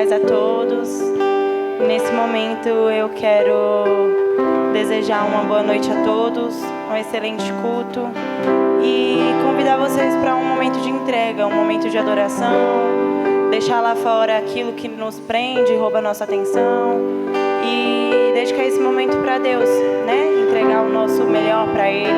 paz a todos. Nesse momento eu quero desejar uma boa noite a todos, um excelente culto e convidar vocês para um momento de entrega, um momento de adoração, deixar lá fora aquilo que nos prende, rouba nossa atenção e dedicar esse momento para Deus, né? Entregar o nosso melhor para Ele,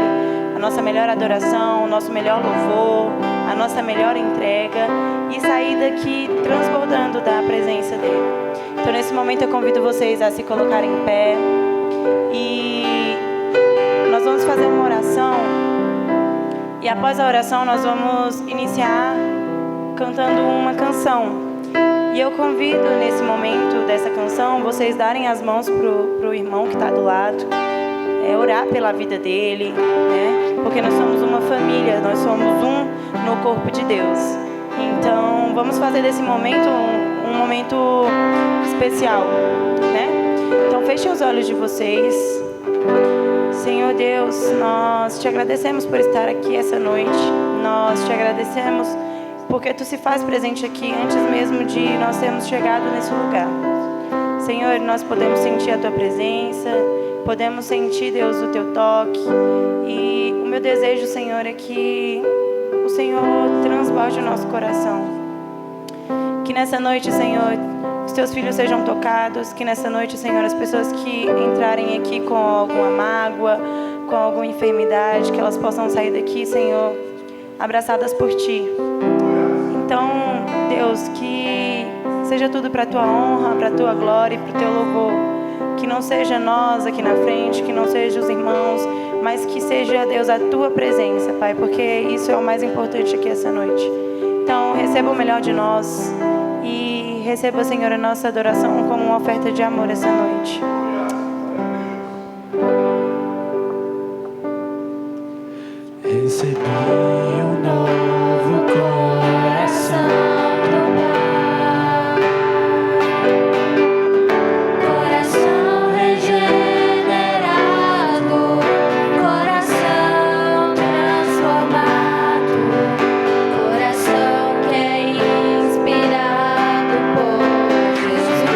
a nossa melhor adoração, o nosso melhor louvor, a nossa melhor entrega e sair daqui transbordando da presença dEle. Então nesse momento eu convido vocês a se colocarem em pé e nós vamos fazer uma oração e após a oração nós vamos iniciar cantando uma canção. E eu convido nesse momento dessa canção vocês darem as mãos pro irmão que está do lado, orar pela vida dele, né? Porque nós somos uma família, nós somos um no corpo de Deus. Então vamos fazer desse momento um momento especial, né? Então fechem os olhos de vocês. Senhor Deus, nós te agradecemos por estar aqui essa noite. Nós te agradecemos porque Tu se faz presente aqui antes mesmo de nós termos chegado nesse lugar. Senhor, nós podemos sentir a Tua presença, podemos sentir, Deus, o Teu toque. E o meu desejo, Senhor, é que o Senhor transborde o nosso coração. Que nessa noite, Senhor, os Teus filhos sejam tocados. Que nessa noite, Senhor, as pessoas que entrarem aqui com alguma mágoa, com alguma enfermidade, que elas possam sair daqui, Senhor, abraçadas por Ti. Então, Deus, que seja tudo para a Tua honra, para a Tua glória e para o Teu louvor. Que não seja nós aqui na frente, que não seja os irmãos, mas que seja, Deus, a Tua presença, Pai, porque isso é o mais importante aqui essa noite. Então, receba o melhor de nós e receba, Senhor, a nossa adoração como uma oferta de amor essa noite. Recebi um novo coração do Pai, coração regenerado, coração transformado, coração que é inspirado por Jesus.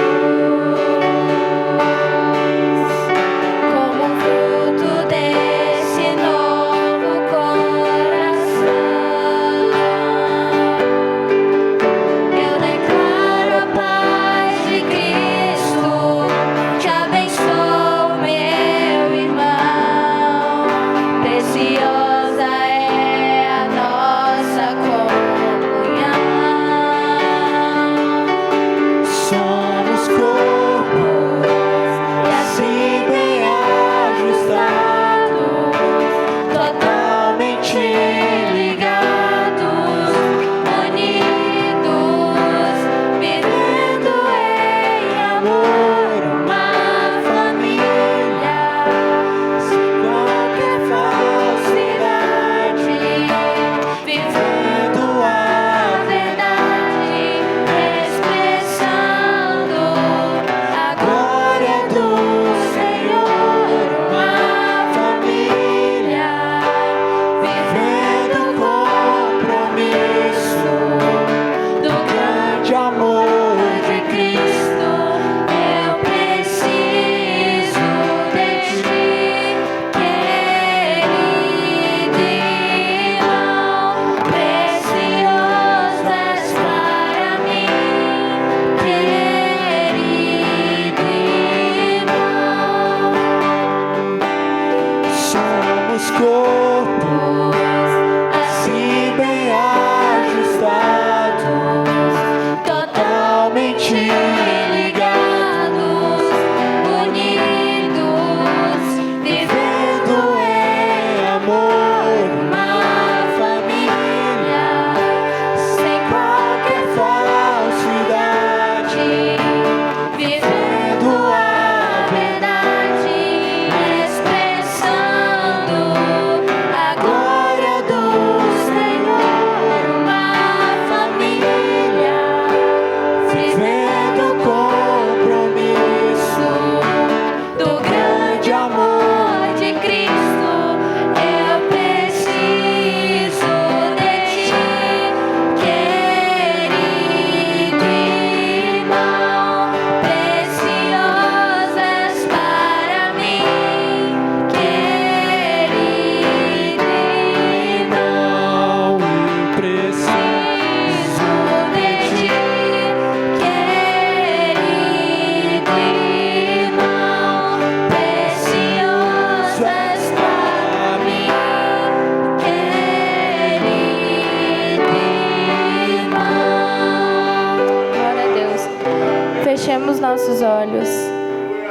fechemos nossos olhos.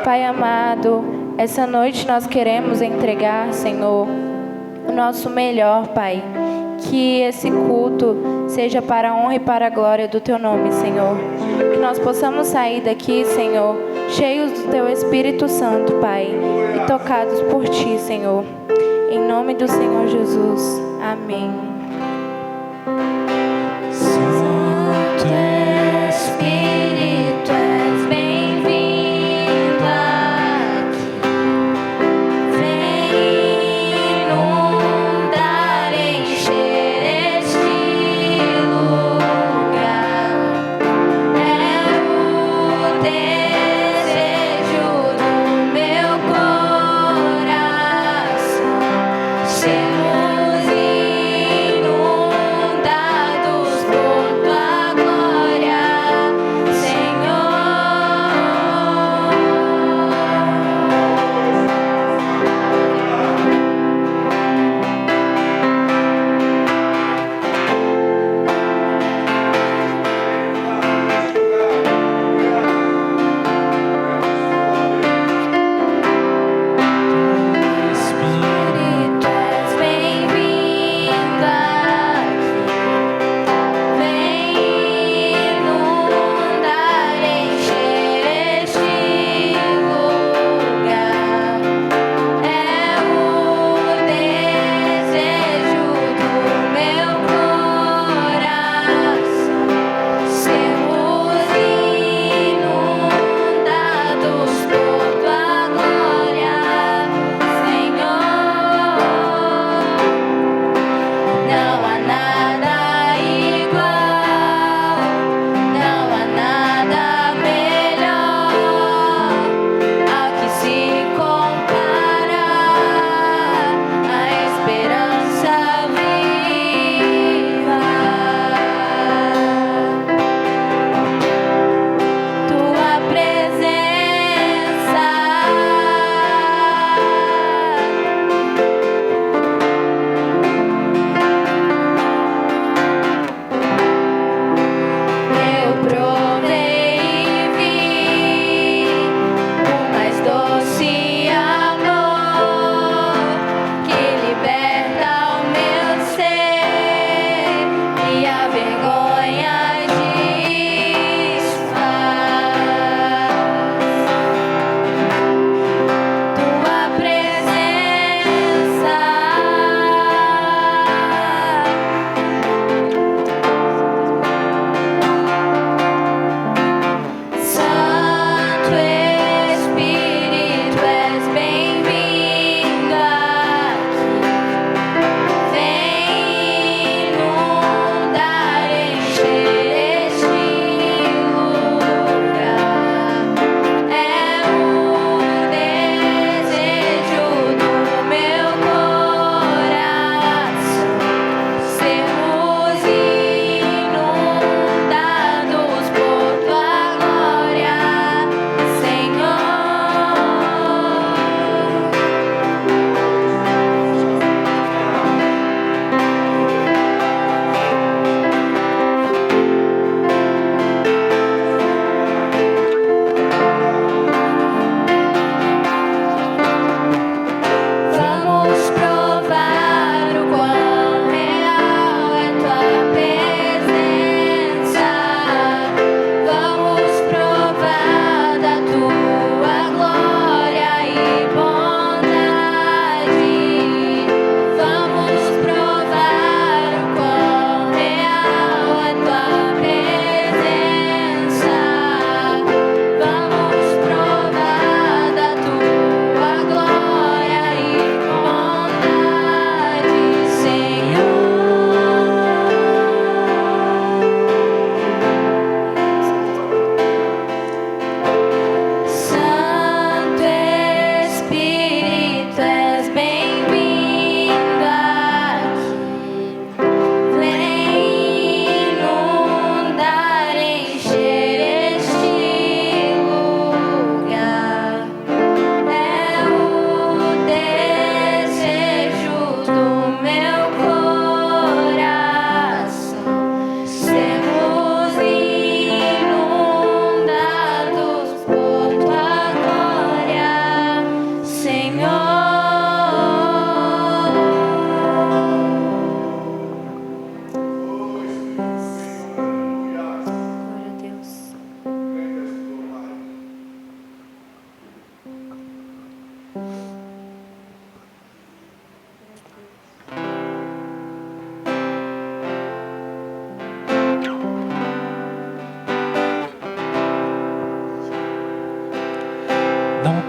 Pai amado, essa noite nós queremos entregar, Senhor, o nosso melhor, Pai. Que esse culto seja para a honra e para a glória do Teu nome, Senhor. Que nós possamos sair daqui, Senhor, cheios do Teu Espírito Santo, Pai, e tocados por Ti, Senhor. Em nome do Senhor Jesus. Amém. Santo Espírito, és bem-vindo aqui. Vem inundar, encher este lugar. É o desejo do meu coração. Sermos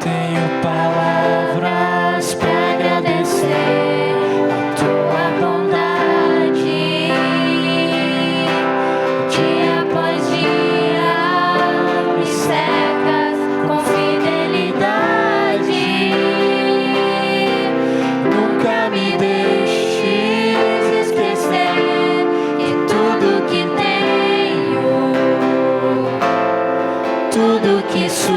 tenho palavras para agradecer a tua bondade. Dia após dia me cercas com fidelidade. Nunca me deixes esquecer que tudo que tenho, tudo que sou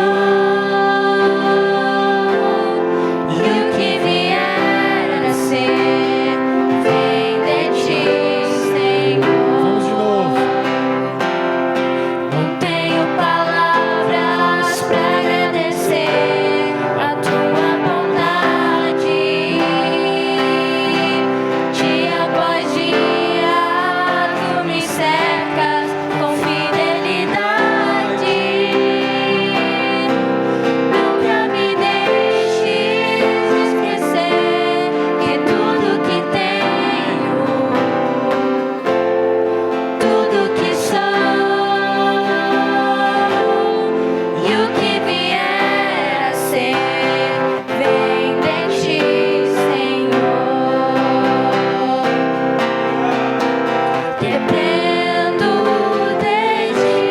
e o que vier a ser vem de ti, Senhor. Vamos de novo. Não tenho palavras para agradecer a tua bondade. Dia após dia tu me cercas com fidelidade. Nunca me deixes esquecer que tudo que tenho, tudo que sou e o que vier a ser vem de ti, Senhor. Dependo de ti,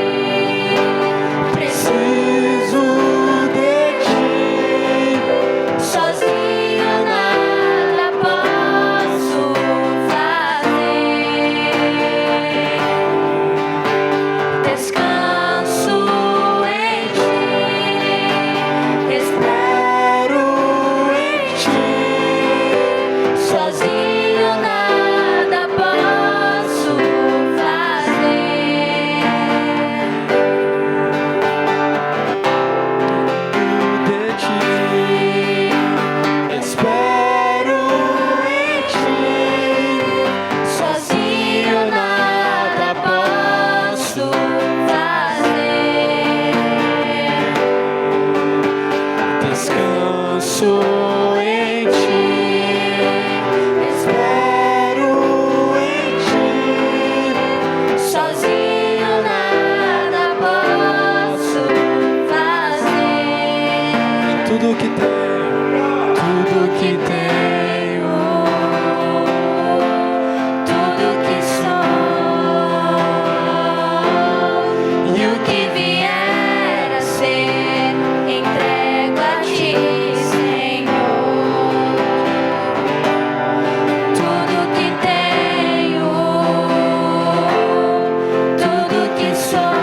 preciso de ti. Sozinho nada posso fazer. Descanso em ti, espero em ti. Sozinho nada posso fazer. De ti, espero em ti. Sozinho nada posso fazer. Descanso em ti, espero em ti. Sozinho nada posso fazer. Tudo que tenho, tudo que tenho, tudo que sou e o que vier a ser entrego a ti, Senhor. Tudo que tenho, tudo que sou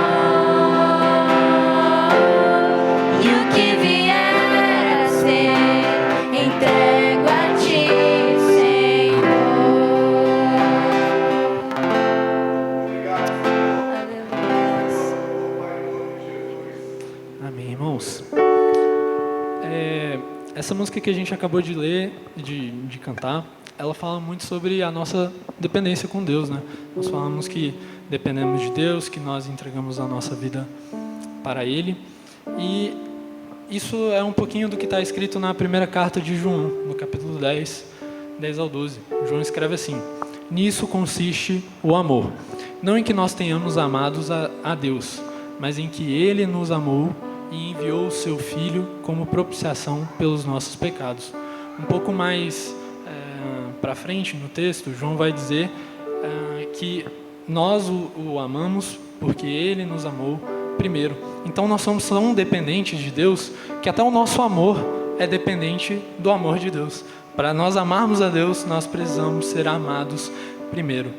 e o que vier a ser entrego a ti, Senhor. Amém, irmãos. Essa música que a gente acabou de ler, de cantar, ela fala muito sobre a nossa dependência com Deus, né? Nós falamos que dependemos de Deus, que nós entregamos a nossa vida para Ele. E isso é um pouquinho do que está escrito na primeira carta de João, no capítulo 10, 10 ao 12. João escreve assim: nisso consiste o amor, não em que nós tenhamos amados a Deus, mas em que Ele nos amou e enviou o seu Filho como propiciação pelos nossos pecados. Um pouco mais para frente no texto, João vai dizer que nós o amamos porque Ele nos amou primeiro. Então nós somos tão dependentes de Deus que até o nosso amor é dependente do amor de Deus. Para nós amarmos a Deus, nós precisamos ser amados primeiro.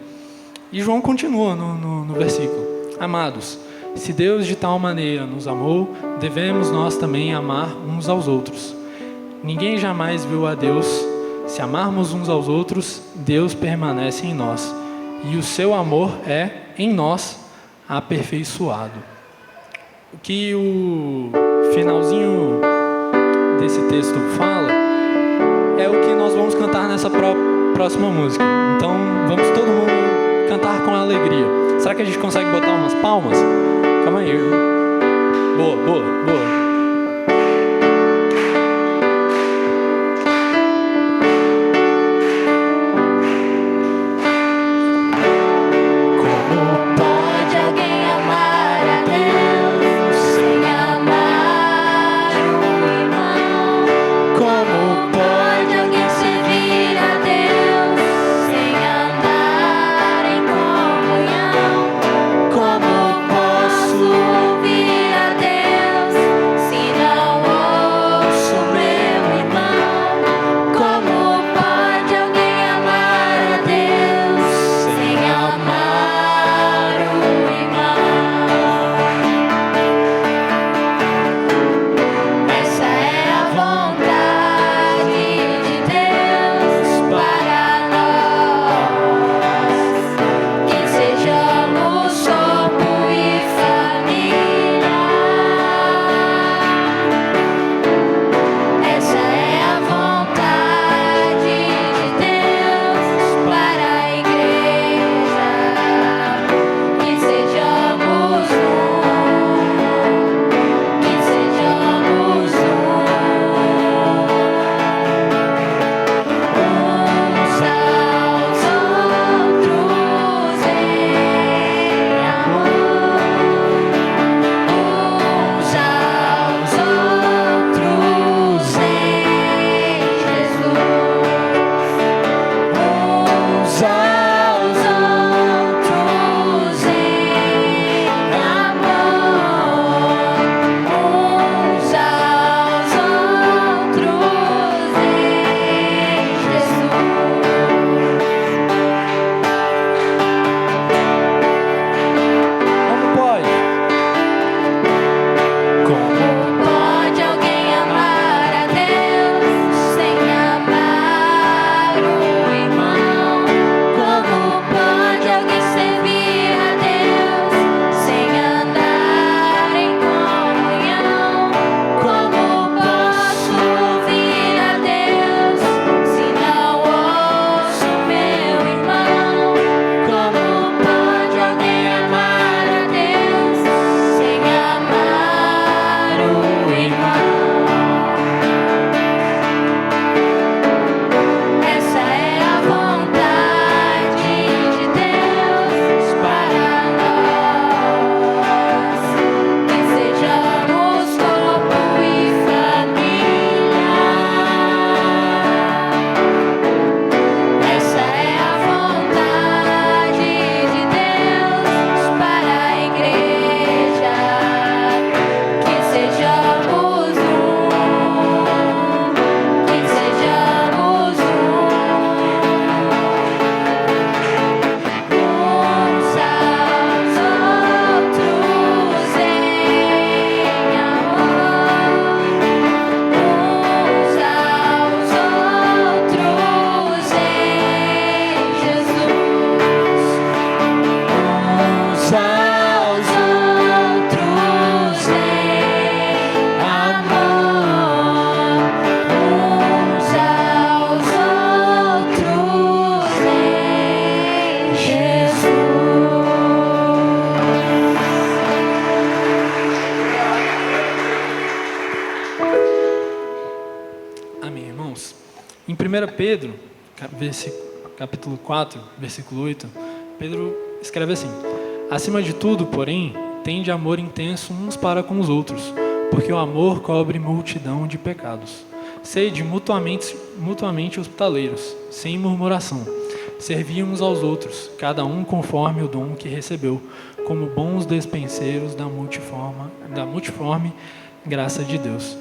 E João continua no versículo: amados, se Deus de tal maneira nos amou, devemos nós também amar uns aos outros. Ninguém jamais viu a Deus. Se amarmos uns aos outros, Deus permanece em nós, e o seu amor é, em nós, aperfeiçoado. O que o finalzinho desse texto fala é o que nós vamos cantar nessa próxima música. Então, vamos todo mundo cantar com alegria. Será que a gente consegue botar umas palmas? Calma aí. Boa, boa, boa. Amar a Deus sem amar o irmão. 1 Pedro, capítulo 4, versículo 8, Pedro escreve assim: acima de tudo, porém, tende amor intenso uns para com os outros, porque o amor cobre multidão de pecados. Sede mutuamente hospitaleiros, sem murmuração. Servi uns aos outros, cada um conforme o dom que recebeu, como bons despenseiros da multiforme graça de Deus.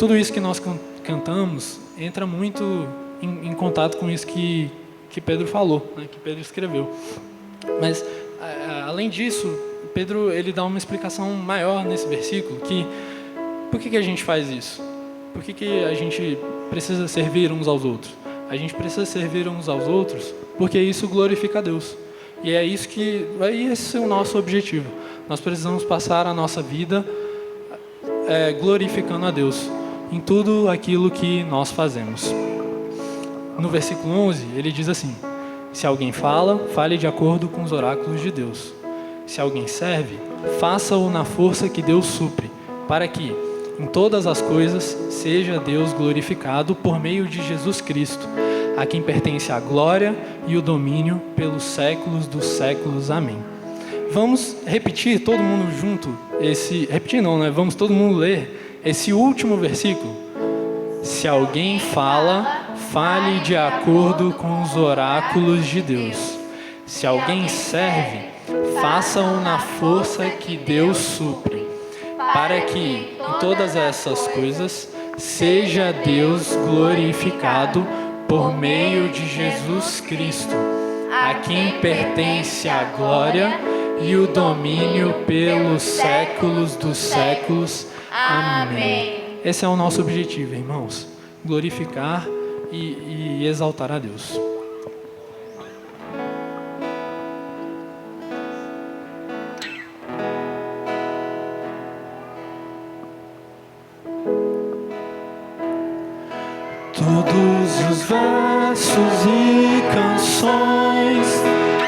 Tudo isso que nós cantamos entra muito em contato com isso que Pedro falou, né, que Pedro escreveu. Mas, além disso, Pedro ele dá uma explicação maior nesse versículo, que por que a gente faz isso? Por que a gente precisa servir uns aos outros? A gente precisa servir uns aos outros porque isso glorifica a Deus. E é isso esse é o nosso objetivo. Nós precisamos passar a nossa vida glorificando a Deus em tudo aquilo que nós fazemos. No versículo 11, ele diz assim: se alguém fala, fale de acordo com os oráculos de Deus. Se alguém serve, faça-o na força que Deus supre, para que, em todas as coisas, seja Deus glorificado por meio de Jesus Cristo, a quem pertence a glória e o domínio pelos séculos dos séculos. Amém. Vamos repetir todo mundo junto vamos todo mundo ler esse último versículo. Se alguém fala, fale de acordo com os oráculos de Deus. Se alguém serve, faça-o na força que Deus supre, para que, em todas essas coisas, seja Deus glorificado por meio de Jesus Cristo, a quem pertence a glória e o domínio pelos séculos dos séculos. Amém. Esse é o nosso objetivo, irmãos: glorificar e exaltar a Deus. Todos os versos e canções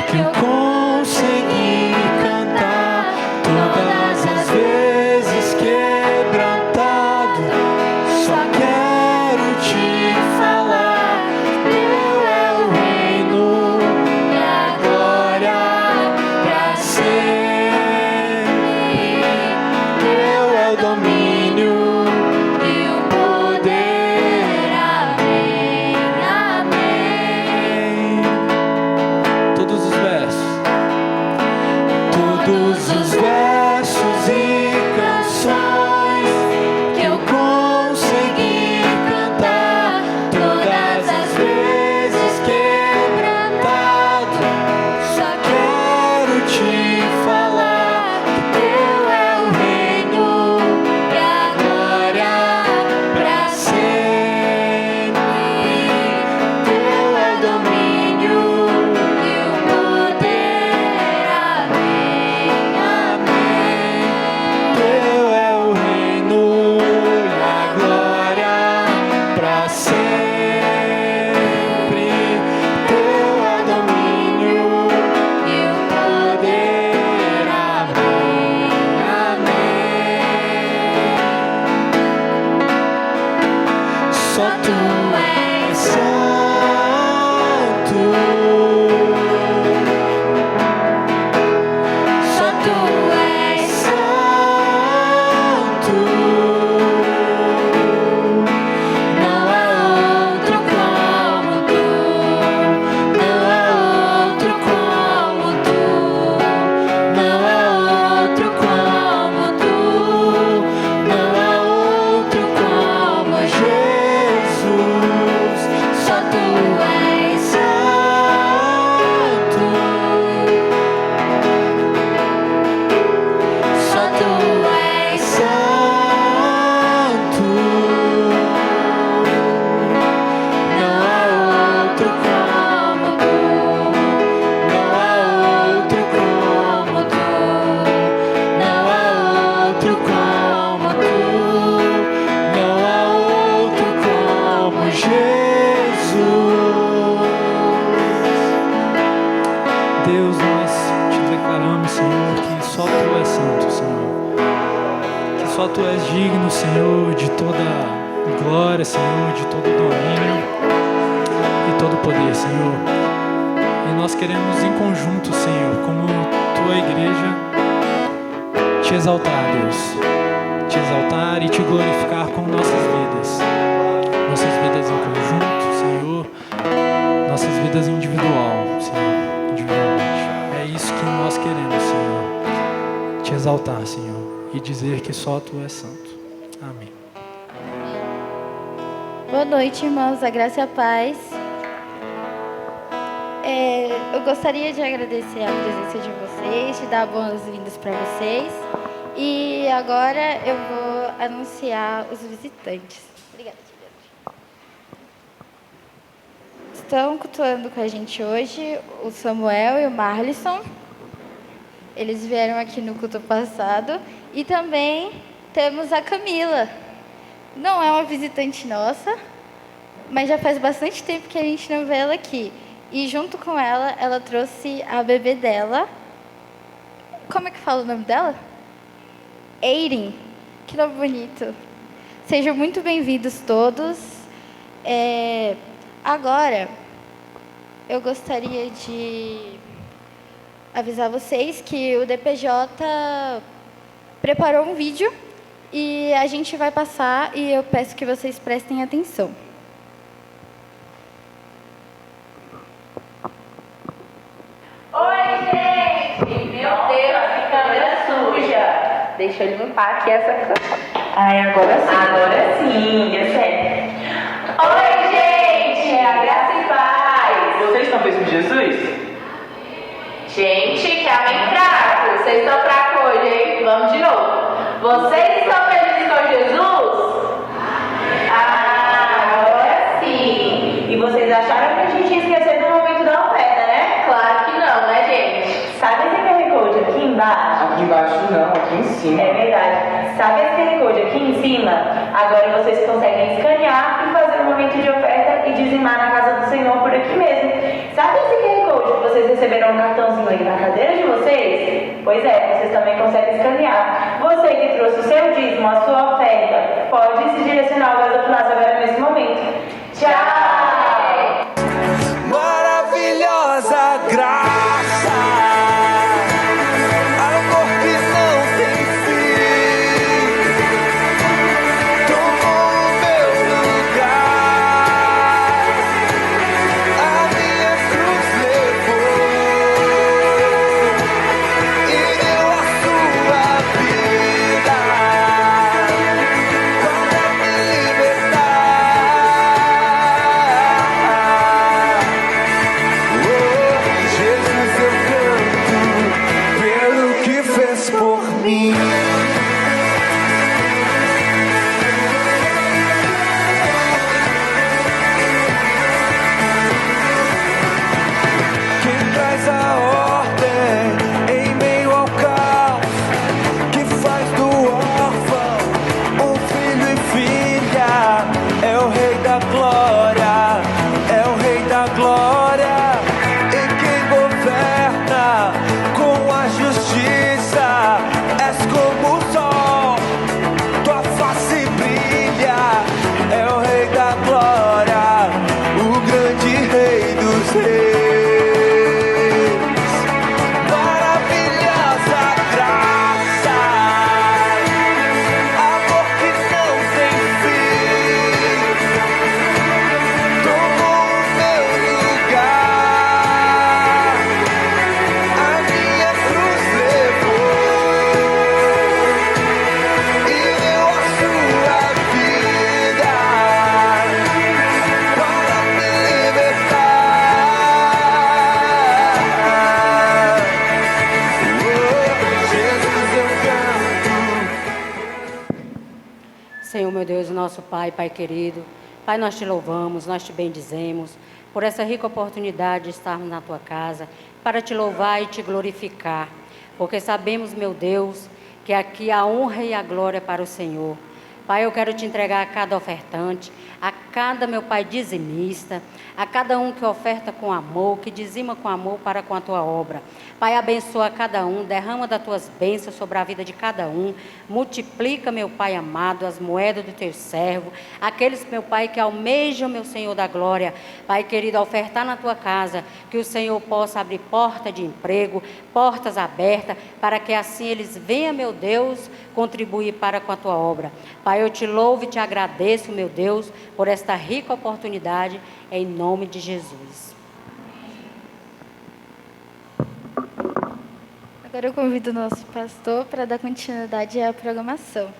que eu consegui cantar, todas as vezes quebrantado, só quero te falar: teu é o reino e a glória pra sempre, teu é o domínio e o poder. Só Tu és digno, Senhor, de toda glória, Senhor, de todo domínio. poder, Senhor. E nós queremos em conjunto, Senhor, como tua igreja, te exaltar, Deus. Te exaltar e te glorificar com nossas vidas. Nossas vidas em conjunto, Senhor. Nossas vidas individual, Senhor. Individualmente. É isso que nós queremos, Senhor. Te exaltar, Senhor. E dizer que só tu és santo. Amém. Boa noite, irmãos, a graça e a paz. Eu gostaria de agradecer a presença de vocês, de dar boas-vindas para vocês. E agora eu vou anunciar os visitantes. Obrigada, Juliana. Estão cultuando com a gente hoje o Samuel e o Marlisson. Eles vieram aqui no culto passado. E também temos a Camila. Não é uma visitante nossa, mas já faz bastante tempo que a gente não vê ela aqui. E junto com ela, ela trouxe a bebê dela. Como é que fala o nome dela? Eirin. Que nome bonito. Sejam muito bem-vindos todos. Agora, eu gostaria de avisar vocês que o DPJ preparou um vídeo e a gente vai passar e eu peço que vocês prestem atenção. Oi, gente! Meu Deus, que câmera suja! Deixa eu limpar aqui essa câmera. Ai, agora sim. Agora sim, é sério. Oi, gente! É a graça e paz! Vocês estão felizes com Jesus? Gente, que amém fraco! Vocês estão fracos hoje, hein? Vamos de novo. Vocês estão felizes com Jesus? Ah, agora sim! E vocês acharam que a gente ia esquecer do momento da oferta, né? Claro que não, né, gente? Sabe esse QR Code aqui embaixo? Aqui embaixo não, aqui em cima. É verdade. Sabe esse QR Code aqui em cima? Agora vocês conseguem escanear e fazer um momento de oferta e dizimar na casa do Senhor por aqui mesmo. Sabe esse QR Code que vocês receberam um cartãozinho aí na cadeira de vocês? Pois é, vocês também conseguem escanear. Você que trouxe o seu dízimo, a sua oferta, pode se direcionar ao gasofilaço agora nesse momento. Tchau! Maravilhosa graça, amor que não tem fim, tomou o meu lugar, a minha cruz levou e deu a sua vida para me libertar. Jesus, eu canto pelo que fez por mim. Quem traz a ordem em meio ao caos, que faz do órfão um filho e filha, é o Rei da Glória, é o Rei da Glória. E quem governa com a justiça, és como o sol, tua face brilha, é o Rei da Glória, o grande Rei dos Reis. Maravilhosa graça, amor que não tem fim, tomou o meu lugar, a minha cruz levou e deu a sua vida para me libertar. Jesus, eu canto. Senhor, meu Deus, nosso Pai, Pai querido, Pai, nós te louvamos, nós te bendizemos por essa rica oportunidade de estarmos na tua casa, para te louvar e te glorificar, porque sabemos, meu Deus, que aqui a honra e a glória é para o Senhor. Pai, eu quero te entregar a cada ofertante, a cada, meu Pai, dizimista, a cada um que oferta com amor, que dizima com amor para com a tua obra. Pai, abençoa cada um, derrama das tuas bênçãos sobre a vida de cada um, multiplica, meu Pai amado, as moedas do teu servo, aqueles, meu Pai, que almejam, meu Senhor da glória, Pai querido, ofertar na tua casa, que o Senhor possa abrir porta de emprego, portas abertas, para que assim eles venham, meu Deus, contribuir para com a tua obra. Pai, eu te louvo e te agradeço, meu Deus, por esta rica oportunidade, em nome de Jesus. Agora eu convido o nosso pastor para dar continuidade à programação.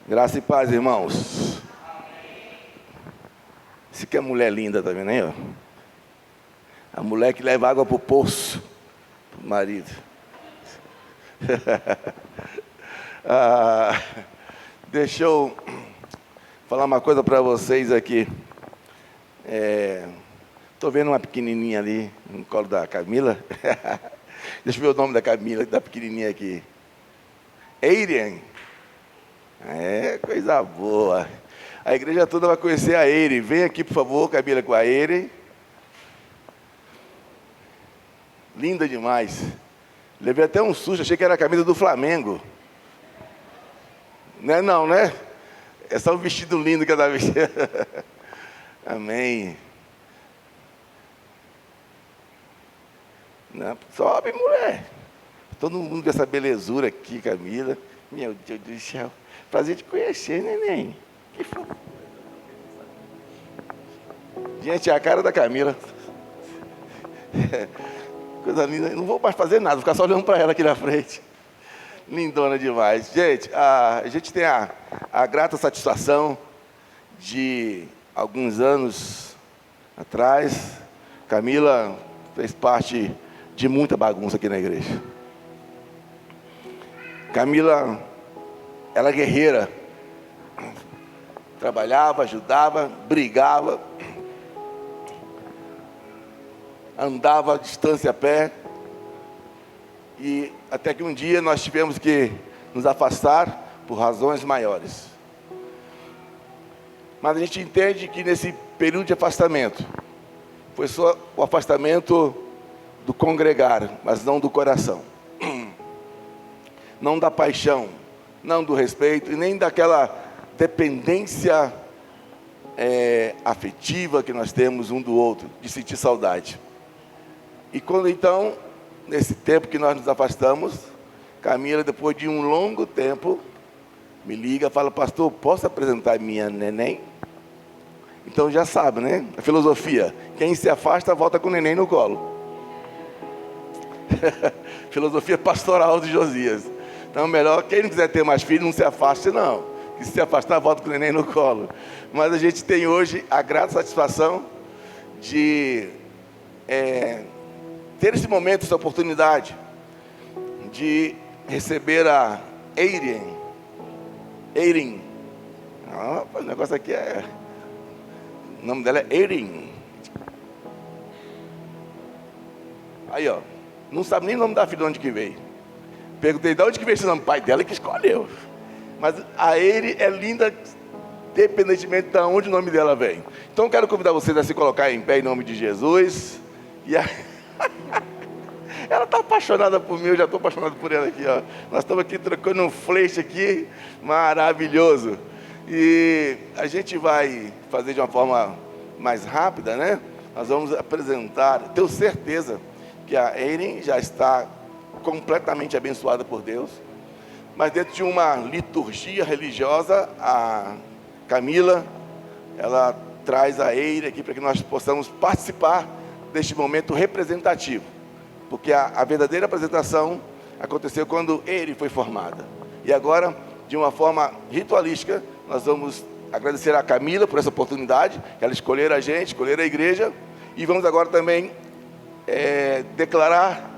Graça e paz, irmãos. Isso aqui é mulher linda, tá vendo aí, ó? A mulher que leva água pro poço, pro marido. Deixa eu falar uma coisa para vocês aqui. Tô vendo uma pequenininha ali no colo da Camila. Deixa eu ver o nome da Camila, da pequenininha aqui. Eirian. Coisa boa. A igreja toda vai conhecer a Eire. Vem aqui, por favor, Camila, com a Eire. Linda demais. Levei até um susto, achei que era a camisa do Flamengo. Não é não, né? É só um vestido lindo que ela vestiu. Amém. Não, sobe, mulher. Todo mundo com essa belezura aqui, Camila. Meu Deus do céu. Prazer te conhecer, neném. Que fofo. Gente, é a cara da Camila. Coisa linda. Não vou mais fazer nada, vou ficar só olhando para ela aqui na frente. Lindona demais. Gente, a gente tem a grata satisfação de, alguns anos atrás, Camila fez parte de muita bagunça aqui na igreja. Camila, ela é guerreira. Trabalhava, ajudava, brigava, andava a distância a pé, e até que um dia nós tivemos que nos afastar por razões maiores. Mas a gente entende que nesse período de afastamento, foi só o afastamento do congregar, mas não do coração. Não da paixão, não do respeito, e nem daquela dependência afetiva que nós temos um do outro, de sentir saudade. E quando então, nesse tempo que nós nos afastamos, Camila, depois de um longo tempo, me liga e fala: pastor, posso apresentar minha neném? Então já sabe, né? A filosofia, quem se afasta volta com o neném no colo. Filosofia pastoral de Josias. Então melhor, quem não quiser ter mais filhos, não se afaste não, que se afastar volta com o neném no colo. Mas a gente tem hoje a grata satisfação de ter esse momento, essa oportunidade de receber a Eirian. O negócio aqui o nome dela é Eirian. Aí, ó, não sabe nem o nome da filha de onde que veio. Perguntei de onde que veio esse nome, pai dela que escolheu. Mas a Eire é linda, independentemente de onde o nome dela vem. Então quero convidar vocês a se colocar em pé em nome de Jesus. E ela está apaixonada por mim, eu já estou apaixonado por ela aqui, ó. Nós estamos aqui trocando um flash aqui, maravilhoso. E a gente vai fazer de uma forma mais rápida, né? Nós vamos apresentar, tenho certeza que a Eire já está completamente abençoada por Deus, mas dentro de uma liturgia religiosa, a Camila, ela traz a Eire aqui para que nós possamos participar deste momento representativo, porque a verdadeira apresentação aconteceu quando Eire foi formada. E agora, de uma forma ritualística, nós vamos agradecer a Camila por essa oportunidade, ela escolher a gente, escolher a igreja, e vamos agora também declarar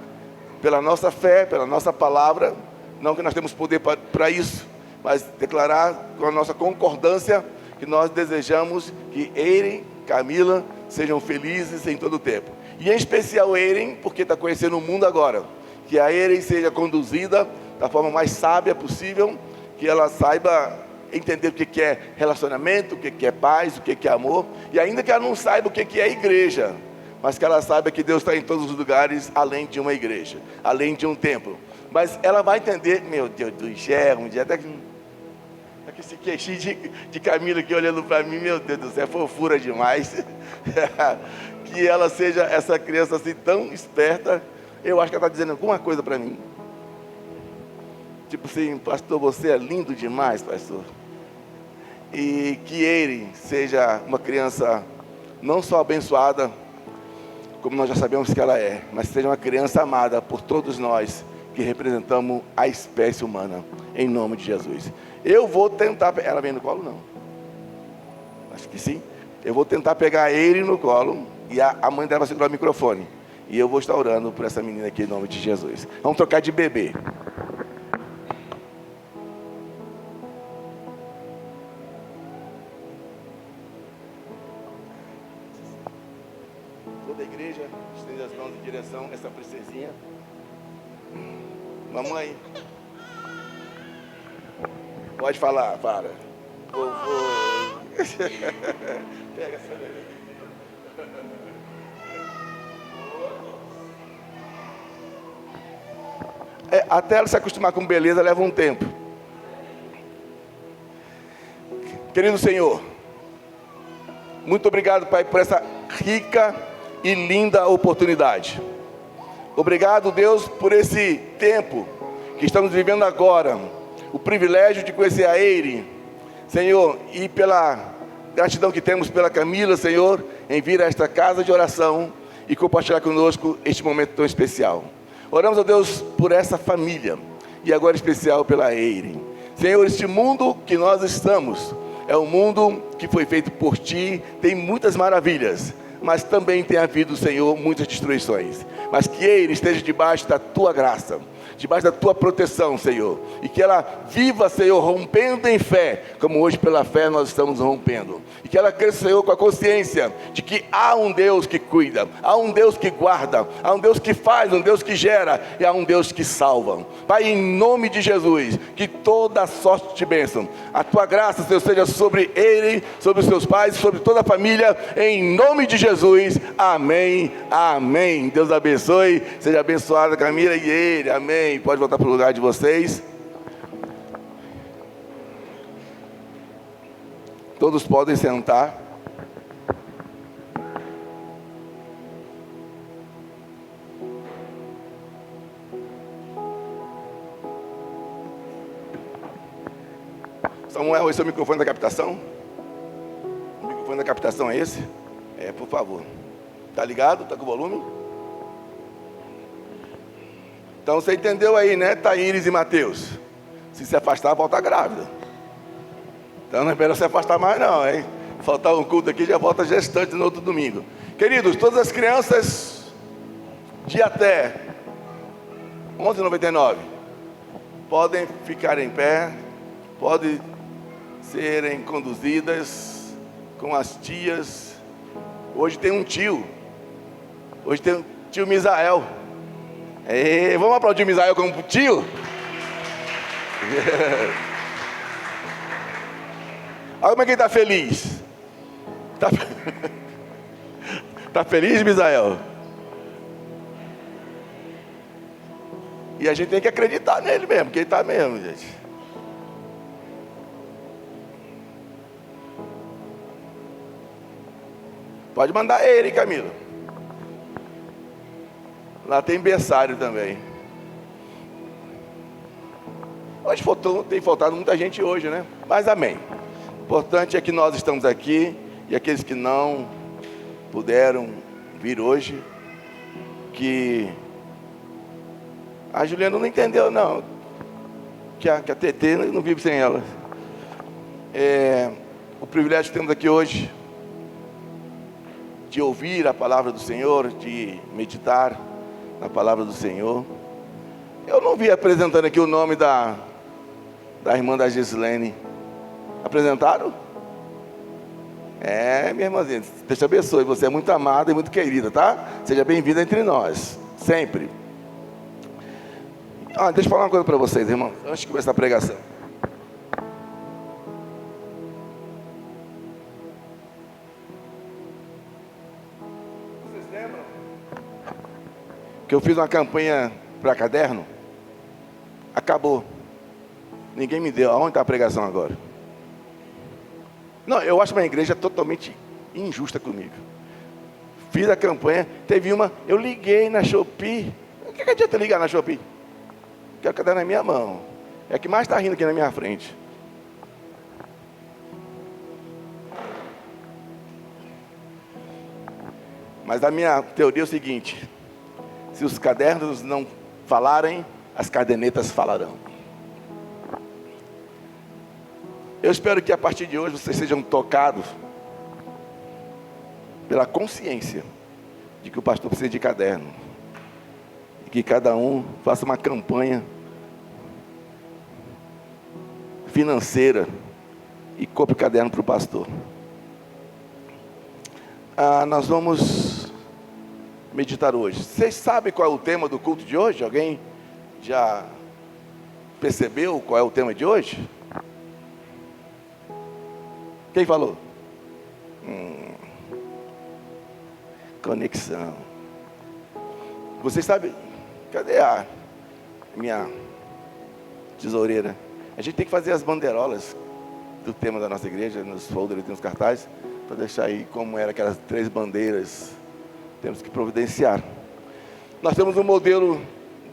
pela nossa fé, pela nossa palavra, Não que nós temos poder para isso, mas declarar com a nossa concordância que nós desejamos que Eiren, Camila sejam felizes em todo o tempo. E em especial Eiren, porque está conhecendo o mundo agora. Que a Eiren seja conduzida da forma mais sábia possível, que ela saiba entender o que é relacionamento, o que é paz, o que é amor. E ainda que ela não saiba o que é igreja, mas que ela saiba que Deus está em todos os lugares, além de uma igreja, além de um templo. Mas ela vai entender, meu Deus do céu, um dia até que esse queixinho de Camila aqui olhando para mim, meu Deus do céu, é fofura demais. Que ela seja essa criança assim tão esperta. Eu acho que ela está dizendo alguma coisa para mim. Tipo assim, pastor, você é lindo demais, pastor. E que ele seja uma criança não só abençoada, como nós já sabemos que ela é, mas seja uma criança amada por todos nós que representamos a espécie humana, em nome de Jesus. Eu vou tentar... Ela vem no colo, não? Acho que sim. Eu vou tentar pegar ele no colo e a mãe dela vai segurar o microfone. E eu vou estar orando por essa menina aqui, em nome de Jesus. Vamos trocar de bebê. Toda a igreja, estende as mãos em direção a essa princesinha. Mamãe, pode falar, para. Pega essa daí. Até ela se acostumar com beleza leva um tempo. Querido Senhor, muito obrigado, Pai, por essa rica e linda oportunidade. Obrigado, Deus, por esse tempo que estamos vivendo agora, o privilégio de conhecer a Eiren, Senhor, e pela gratidão que temos pela Camila, Senhor, em vir a esta casa de oração e compartilhar conosco este momento tão especial. Oramos a Deus por essa família e agora em especial pela Eiren. Senhor, este mundo que nós estamos é um mundo que foi feito por Ti, tem muitas maravilhas, mas também tem havido, Senhor, muitas destruições. Mas que Eiren esteja debaixo da Tua graça, debaixo da Tua proteção, Senhor, e que ela viva, Senhor, rompendo em fé, como hoje pela fé nós estamos rompendo, e que ela cresça, Senhor, com a consciência de que há um Deus que cuida, há um Deus que guarda, há um Deus que faz, um Deus que gera, e há um Deus que salva. Pai, em nome de Jesus, que toda sorte de bênção, a Tua graça, Senhor, seja sobre Eiren, sobre os seus pais, sobre toda a família, em nome de Jesus, amém, amém. Deus abençoe, seja abençoada Camila e Eiren, amém. Pode voltar para o lugar de vocês. Todos podem sentar. Samuel, esse é o microfone da captação? O microfone da captação é esse? É, por favor. Tá ligado? Tá com volume? Então você entendeu aí, né, Thaíris e Mateus? Se afastar, volta grávida. Então não espera se afastar mais não, hein? Faltar um culto aqui, já volta gestante no outro domingo. Queridos, todas as crianças de até 11,99 podem ficar em pé, podem serem conduzidas com as tias. Hoje tem um tio. Hoje tem um tio Misael. Vamos aplaudir o Misael como tio? Olha como é que ele está feliz. Tá feliz, Misael? E a gente tem que acreditar nele mesmo, porque ele está mesmo, gente. Pode mandar ele, Camila. Lá tem berçário também. Hoje tem faltado muita gente hoje, né? Mas amém. O importante é que nós estamos aqui. E aqueles que não puderam vir hoje, que a Juliana não entendeu não, que a TT não vive sem ela. O privilégio que temos aqui hoje de ouvir a palavra do Senhor, de meditar na palavra do Senhor, Eu não vi apresentando aqui o nome da irmã da Gislene. Apresentaram? Minha irmãzinha, Deus te abençoe. Você é muito amada e muito querida, tá? Seja bem-vinda entre nós, sempre. Deixa eu falar uma coisa para vocês, irmãos, antes de começar a pregação. Vocês lembram que eu fiz uma campanha para caderno? Acabou. Ninguém me deu. Aonde está a pregação agora? Não, eu acho uma igreja totalmente injusta comigo. Fiz a campanha, teve uma, eu liguei na Shopee. O que adianta ligar na Shopee? Quero cadê na minha mão. É a que mais está rindo aqui na minha frente. Mas a minha teoria é o seguinte: se os cadernos não falarem, as cadernetas falarão. Eu espero que a partir de hoje vocês sejam tocados pela consciência de que o pastor precisa de caderno. E que cada um faça uma campanha financeira e compre caderno para o pastor. Nós vamos meditar hoje. Vocês sabem qual é o tema do culto de hoje? Alguém já percebeu qual é o tema de hoje? Quem falou? Conexão. Vocês sabem? Cadê a minha tesoureira? A gente tem que fazer as bandeirolas do tema da nossa igreja, nos folders e nos cartazes, para deixar aí como eram aquelas 3 bandeiras. Temos que providenciar. Nós temos um modelo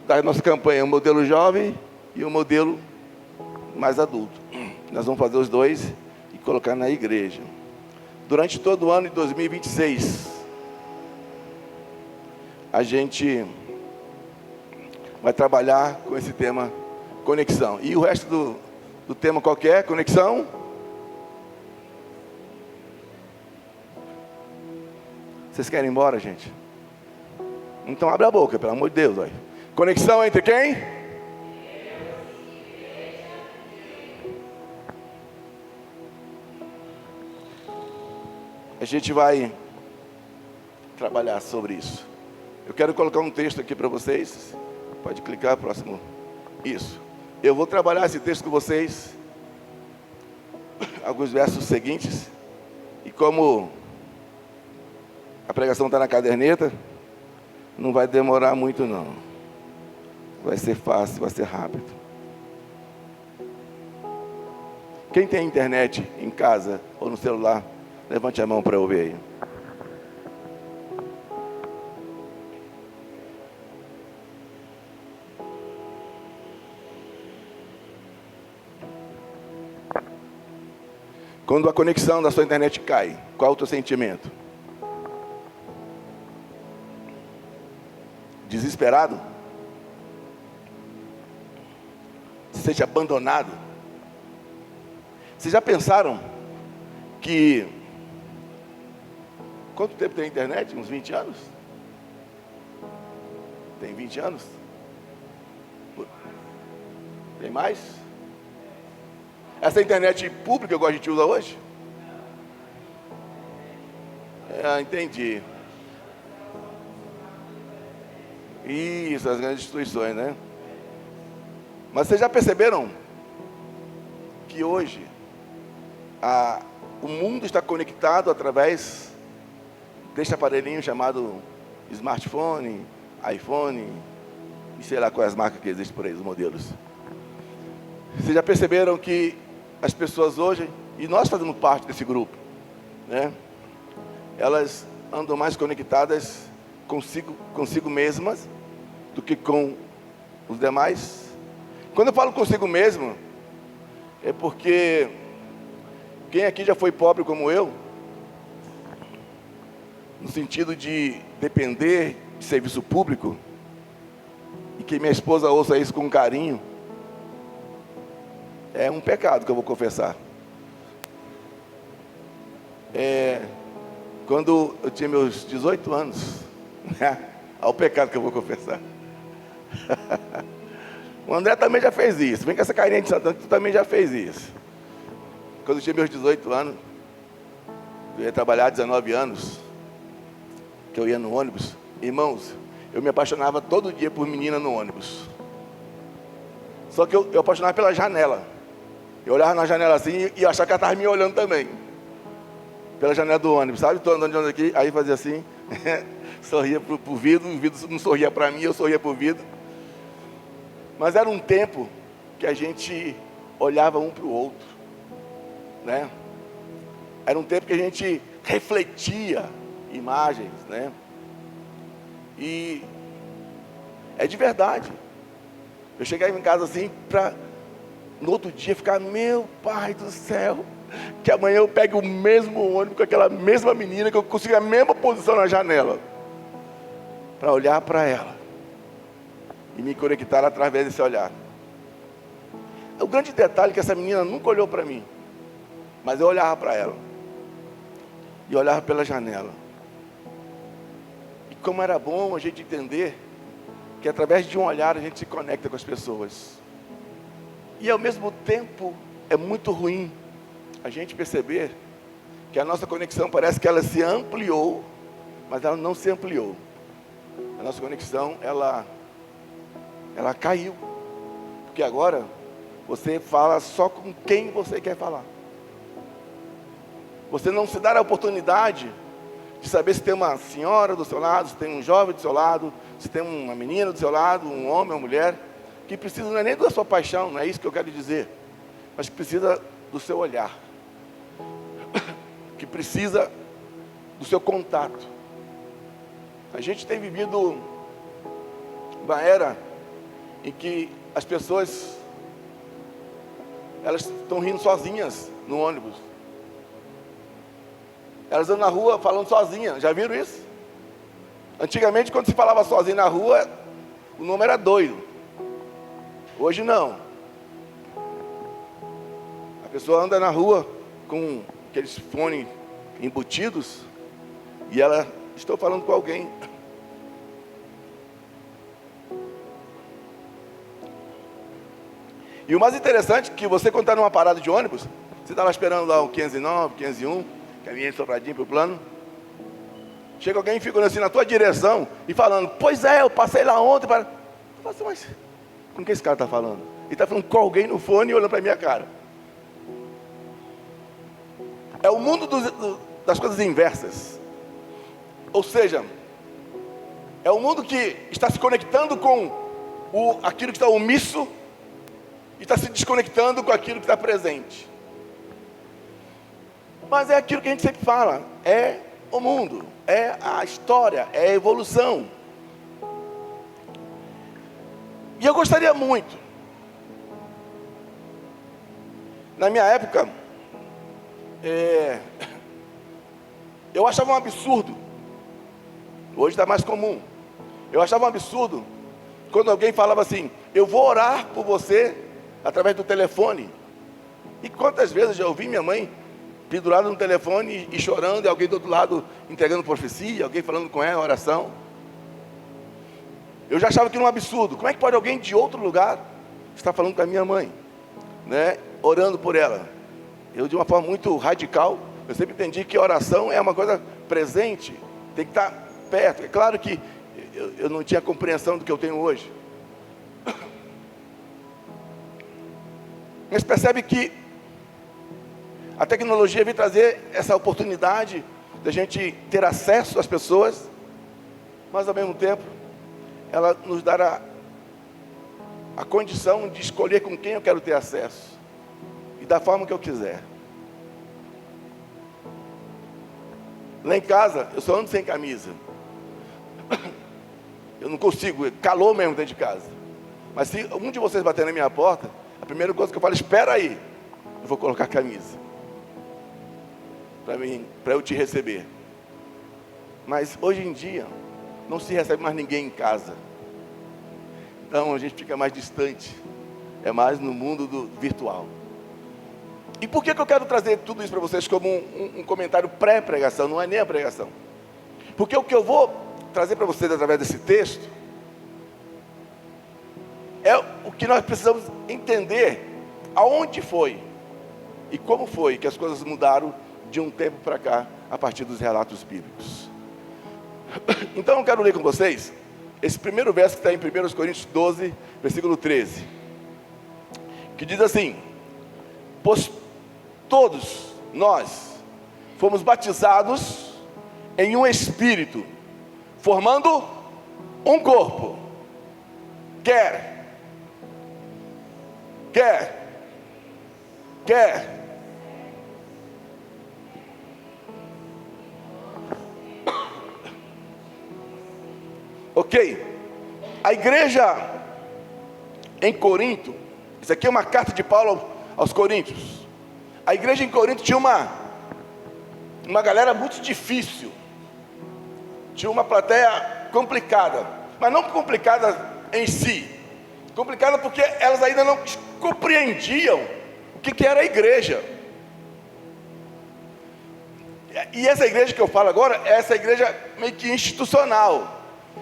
da nossa campanha, um modelo jovem e um modelo mais adulto. Nós vamos fazer os dois e colocar na igreja. Durante todo o ano de 2026, a gente vai trabalhar com esse tema conexão. E o resto do tema qual que é? Conexão? Vocês querem ir embora, gente? Então abre a boca, pelo amor de Deus. Vai. Conexão entre quem? A gente vai trabalhar sobre isso. Eu quero colocar um texto aqui para vocês. Pode clicar, próximo. Isso. Eu vou trabalhar esse texto com vocês, alguns versos seguintes. E como a pregação está na caderneta, não vai demorar muito não. Vai ser fácil, vai ser rápido. Quem tem internet em casa ou no celular, levante a mão para eu ver aí. Quando a conexão da sua internet cai, qual é o teu sentimento? Desesperado? Se sente abandonado? Vocês já pensaram que... Quanto tempo tem a internet? Uns 20 anos? Tem 20 anos? Tem mais? Essa internet pública igual a gente usa hoje? Entendi. Isso, as grandes instituições, né? Mas vocês já perceberam que hoje o mundo está conectado através deste aparelhinho chamado smartphone, iPhone, e sei lá quais marcas que existem por aí, os modelos. Vocês já perceberam que as pessoas hoje, e nós fazemos parte desse grupo, né? Elas andam mais conectadas consigo mesmas do que com os demais. Quando eu falo consigo mesmo, é porque quem aqui já foi pobre como eu, no sentido de depender de serviço público, e que minha esposa ouça isso com carinho, é um pecado que eu vou confessar. Quando eu tinha meus 18 anos, olha o pecado que eu vou confessar. O André também já fez isso. Vem com essa carinha de Santana que tu também já fez isso. Quando eu tinha meus 18 anos, eu ia trabalhar 19 anos, que eu ia no ônibus. Irmãos, eu me apaixonava todo dia por menina no ônibus. Só que eu apaixonava pela janela. Eu olhava na janela assim e achava que ela estava me olhando também. Pela janela do ônibus, sabe? Estou andando aqui, aí fazia assim, sorria pro vidro, o vidro não sorria para mim, eu sorria pro vidro. Mas era um tempo que a gente olhava um para o outro, né? Era um tempo que a gente refletia imagens, né? E é de verdade. Eu chegava em casa assim, no outro dia ficar, meu pai do céu, que amanhã eu pegue o mesmo ônibus com aquela mesma menina, que eu consiga a mesma posição na janela, para olhar para ela e me conectar através desse olhar. O grande detalhe é que essa menina nunca olhou para mim, mas eu olhava para ela e olhava pela janela. E como era bom a gente entender que através de um olhar a gente se conecta com as pessoas. E ao mesmo tempo é muito ruim a gente perceber que a nossa conexão parece que ela se ampliou, mas ela não se ampliou. A nossa conexão, ela caiu. Porque agora você fala só com quem você quer falar. Você não se dá a oportunidade de saber se tem uma senhora do seu lado, se tem um jovem do seu lado, se tem uma menina do seu lado, um homem, uma mulher, que precisa não é nem da sua paixão, não é isso que eu quero dizer, mas que precisa do seu olhar, que precisa do seu contato. A gente tem vivido uma era em que as pessoas, elas estão rindo sozinhas no ônibus. Elas andam na rua falando sozinhas, já viram isso? Antigamente, quando se falava sozinho na rua, o nome era doido. Hoje não. A pessoa anda na rua com aqueles fones embutidos e ela está falando com alguém. E o mais interessante é que você, quando está numa parada de ônibus, você estava esperando lá o 509, 501, caminhando sobradinho para o plano. Chega alguém e fica olhando assim na tua direção e falando, pois é, eu passei lá ontem para... Eu falo assim, mas com que esse cara está falando? Ele está falando com alguém no fone e olhando para a minha cara. É o mundo das coisas inversas. Ou seja, é o mundo que está se conectando com aquilo que está omisso e está se desconectando com aquilo que está presente. Mas é aquilo que a gente sempre fala, é o mundo, é a história, é a evolução. E eu gostaria muito, na minha época, eu achava um absurdo, hoje está mais comum, eu achava um absurdo, quando alguém falava assim, eu vou orar por você, através do telefone. E quantas vezes eu já ouvi minha mãe pendurada no telefone e chorando, e alguém do outro lado entregando profecia, alguém falando com ela, oração. Eu já achava aquilo um absurdo. Como é que pode alguém de outro lugar estar falando com a minha mãe, né? Orando por ela? Eu, de uma forma muito radical, eu sempre entendi que oração é uma coisa presente, tem que estar perto. É claro que eu não tinha compreensão do que eu tenho hoje. Mas percebe que a tecnologia vem trazer essa oportunidade de a gente ter acesso às pessoas, mas ao mesmo tempo, ela nos dará a condição de escolher com quem eu quero ter acesso e da forma que eu quiser. Lá em casa, eu só ando sem camisa. Eu não consigo, calor mesmo dentro de casa. Mas se um de vocês bater na minha porta, a primeira coisa que eu falo, espera aí, eu vou colocar a camisa para eu te receber. Mas hoje em dia não se recebe mais ninguém em casa, então a gente fica mais distante, é mais no mundo do virtual. E por que eu quero trazer tudo isso para vocês como um comentário pré-pregação, não é nem a pregação? Porque o que eu vou trazer para vocês através desse texto é o que nós precisamos entender aonde foi e como foi que as coisas mudaram de um tempo para cá, a partir dos relatos bíblicos. Então eu quero ler com vocês esse primeiro verso que está em 1 Coríntios 12, versículo 13, que diz assim: pois todos nós fomos batizados em um espírito, formando um corpo, quer. Ok, a igreja em Corinto, isso aqui é uma carta de Paulo aos Coríntios. A igreja em Corinto tinha uma galera muito difícil, tinha uma plateia complicada, mas não complicada em si, complicada porque elas ainda não compreendiam o que era a igreja. E essa igreja que eu falo agora é essa igreja meio que institucional.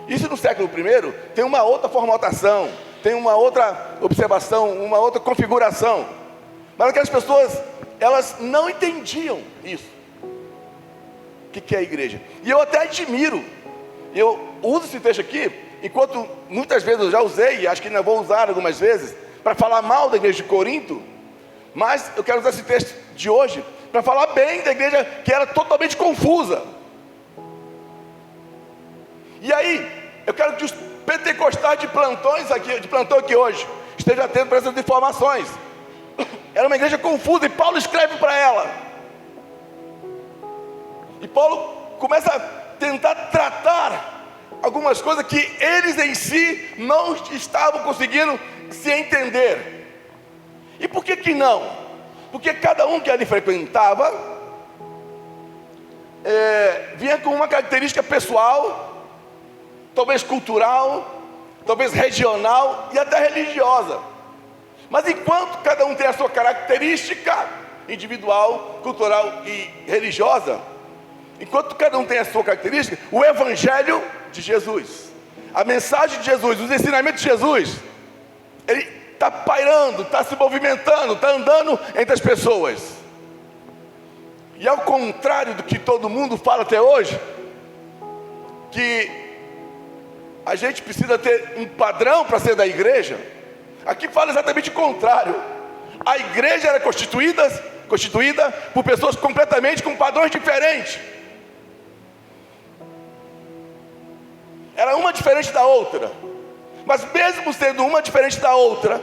Isso no século I tem uma outra formatação, tem uma outra observação, uma outra configuração. Mas aquelas pessoas, elas não entendiam isso. O que é a igreja? E eu até admiro, eu uso esse texto aqui, enquanto muitas vezes eu já usei, e acho que ainda vou usar algumas vezes, para falar mal da igreja de Corinto, mas eu quero usar esse texto de hoje para falar bem da igreja que era totalmente confusa. E aí, eu quero que os pentecostais de plantão aqui hoje estejam atentos para essas informações. Era uma igreja confusa e Paulo escreve para ela. E Paulo começa a tentar tratar algumas coisas que eles em si não estavam conseguindo se entender. E por que não? Porque cada um que ali frequentava vinha com uma característica pessoal, talvez cultural, talvez regional e até religiosa. Mas enquanto cada um tem a sua característica individual, cultural e religiosa, enquanto cada um tem a sua característica, o Evangelho de Jesus, a mensagem de Jesus, os ensinamentos de Jesus, ele está pairando, está se movimentando, está andando entre as pessoas. E ao contrário do que todo mundo fala até hoje, que a gente precisa ter um padrão para ser da igreja, aqui fala exatamente o contrário. A igreja era constituída por pessoas completamente com padrões diferentes. Era uma diferente da outra. Mas mesmo sendo uma diferente da outra,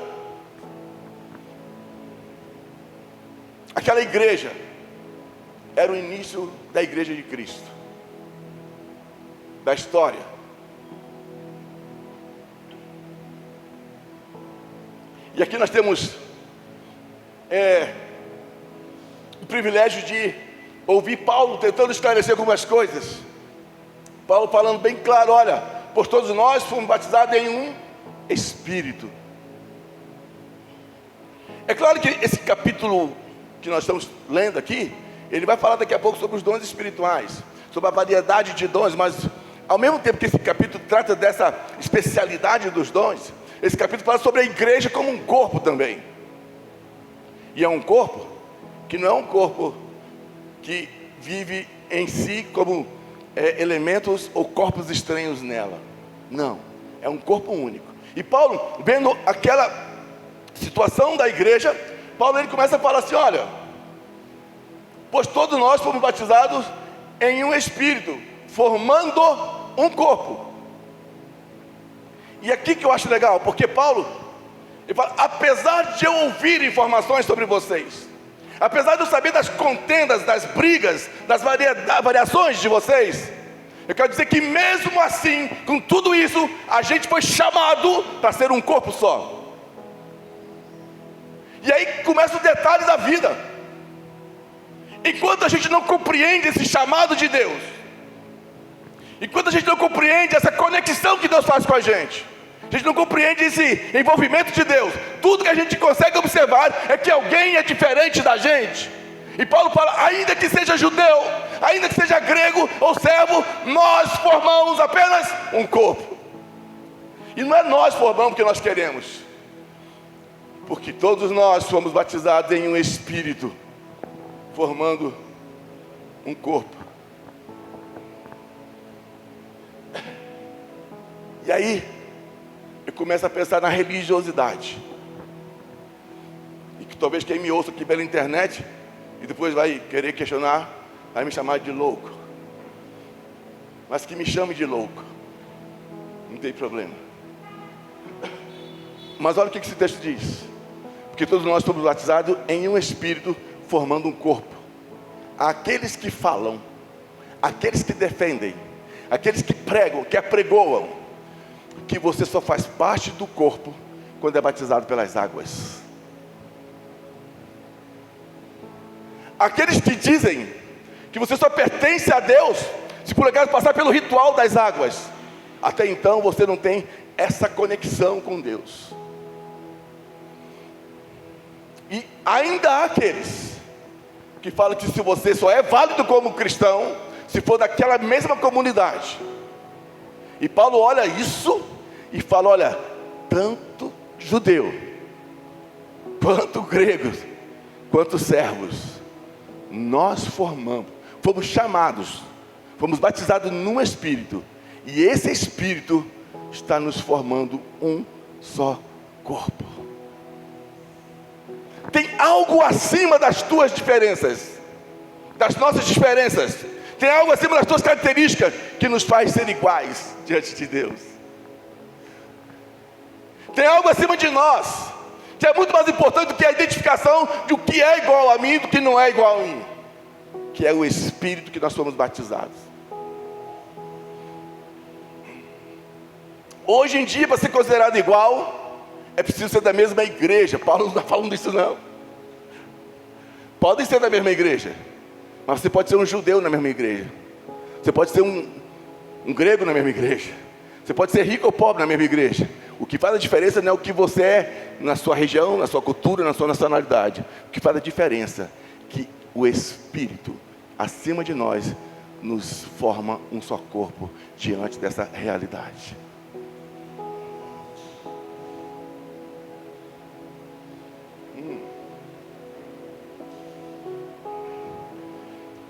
aquela igreja era o início da igreja de Cristo, da história. E aqui nós temos o privilégio de ouvir Paulo tentando esclarecer algumas coisas. Paulo falando bem claro: olha, pois todos nós fomos batizados em um Espírito. É claro que esse capítulo que nós estamos lendo aqui, ele vai falar daqui a pouco sobre os dons espirituais, sobre a variedade de dons, mas ao mesmo tempo que esse capítulo trata dessa especialidade dos dons, esse capítulo fala sobre a igreja como um corpo também. E é um corpo que não é um corpo que vive em si como elementos ou corpos estranhos nela. Não, é um corpo único. E Paulo, vendo aquela situação da igreja, Paulo ele começa a falar assim: olha, pois todos nós fomos batizados em um Espírito, formando um corpo. E aqui que eu acho legal, porque Paulo, ele fala: apesar de eu ouvir informações sobre vocês, apesar de eu saber das contendas, das brigas, das variações de vocês, eu quero dizer que mesmo assim, com tudo isso, a gente foi chamado para ser um corpo só. E aí começa o detalhe da vida. Enquanto a gente não compreende esse chamado de Deus, enquanto a gente não compreende essa conexão que Deus faz com a gente não compreende esse envolvimento de Deus, tudo que a gente consegue observar é que alguém é diferente da gente. E Paulo fala: ainda que seja judeu, ainda que seja grego ou servo, nós formamos apenas um corpo. E não é nós formamos porque nós queremos, Porque todos nós fomos batizados em um espírito, formando um corpo. E aí, eu começo a pensar na religiosidade. E que talvez quem me ouça aqui pela internet, e depois vai querer questionar, vai me chamar de louco. Mas que me chame de louco, não tem problema. Mas olha o que esse texto diz. Porque todos nós somos batizados em um espírito, formando um corpo. Aqueles que falam, aqueles que defendem, aqueles que pregam, que apregoam, que você só faz parte do corpo quando é batizado pelas águas. Aqueles que dizem que você só pertence a Deus se por acaso passar pelo ritual das águas. Até então você não tem essa conexão com Deus. E ainda há aqueles que falam que se você só é válido como cristão se for daquela mesma comunidade. E Paulo olha isso e fala, olha, tanto judeu, quanto gregos, quanto servos, nós fomos chamados, fomos batizados num espírito, e esse espírito está nos formando um só corpo. Tem algo acima das tuas diferenças, das nossas diferenças. Tem algo acima das tuas características que nos faz ser iguais diante de Deus. Tem algo acima de nós que é muito mais importante do que a identificação de o que é igual a mim e do que não é igual a mim, que é o Espírito que nós somos batizados. Hoje em dia, para ser considerado igual, é preciso ser da mesma igreja. Paulo não está falando disso não. Podem ser da mesma igreja, mas você pode ser um judeu na mesma igreja. Você pode ser um grego na mesma igreja. Você pode ser rico ou pobre na mesma igreja. O que faz a diferença não é o que você é na sua região, na sua cultura, na sua nacionalidade. O que faz a diferença é que o Espírito, acima de nós, nos forma um só corpo diante dessa realidade.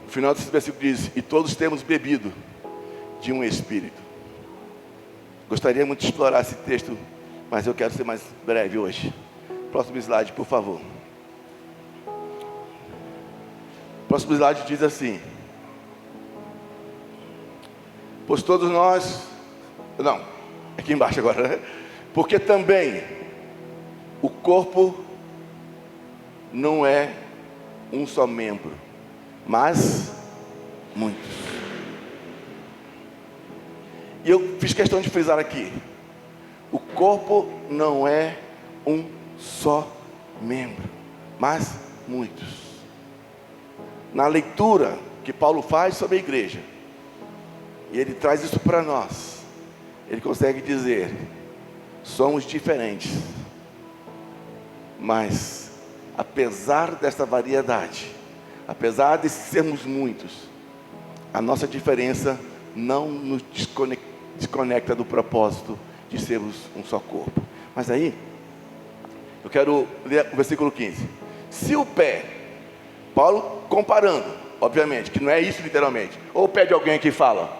No final desse versículo diz, e todos temos bebido de um Espírito. Gostaria muito de explorar esse texto, mas eu quero ser mais breve hoje. Próximo slide, por favor. Próximo slide diz assim, pois todos nós, não, aqui embaixo agora, né? Porque também o corpo não é um só membro, mas muitos. E eu fiz questão de frisar aqui, o corpo não é um só membro, mas muitos. Na leitura que Paulo faz sobre a igreja, e ele traz isso para nós, ele consegue dizer, somos diferentes, mas apesar dessa variedade, apesar de sermos muitos, a nossa diferença não nos desconecta do propósito de sermos um só corpo. Mas aí, eu quero ler o versículo 15. Se o pé, Paulo comparando, obviamente, que não é isso literalmente, ou o pé de alguém que fala?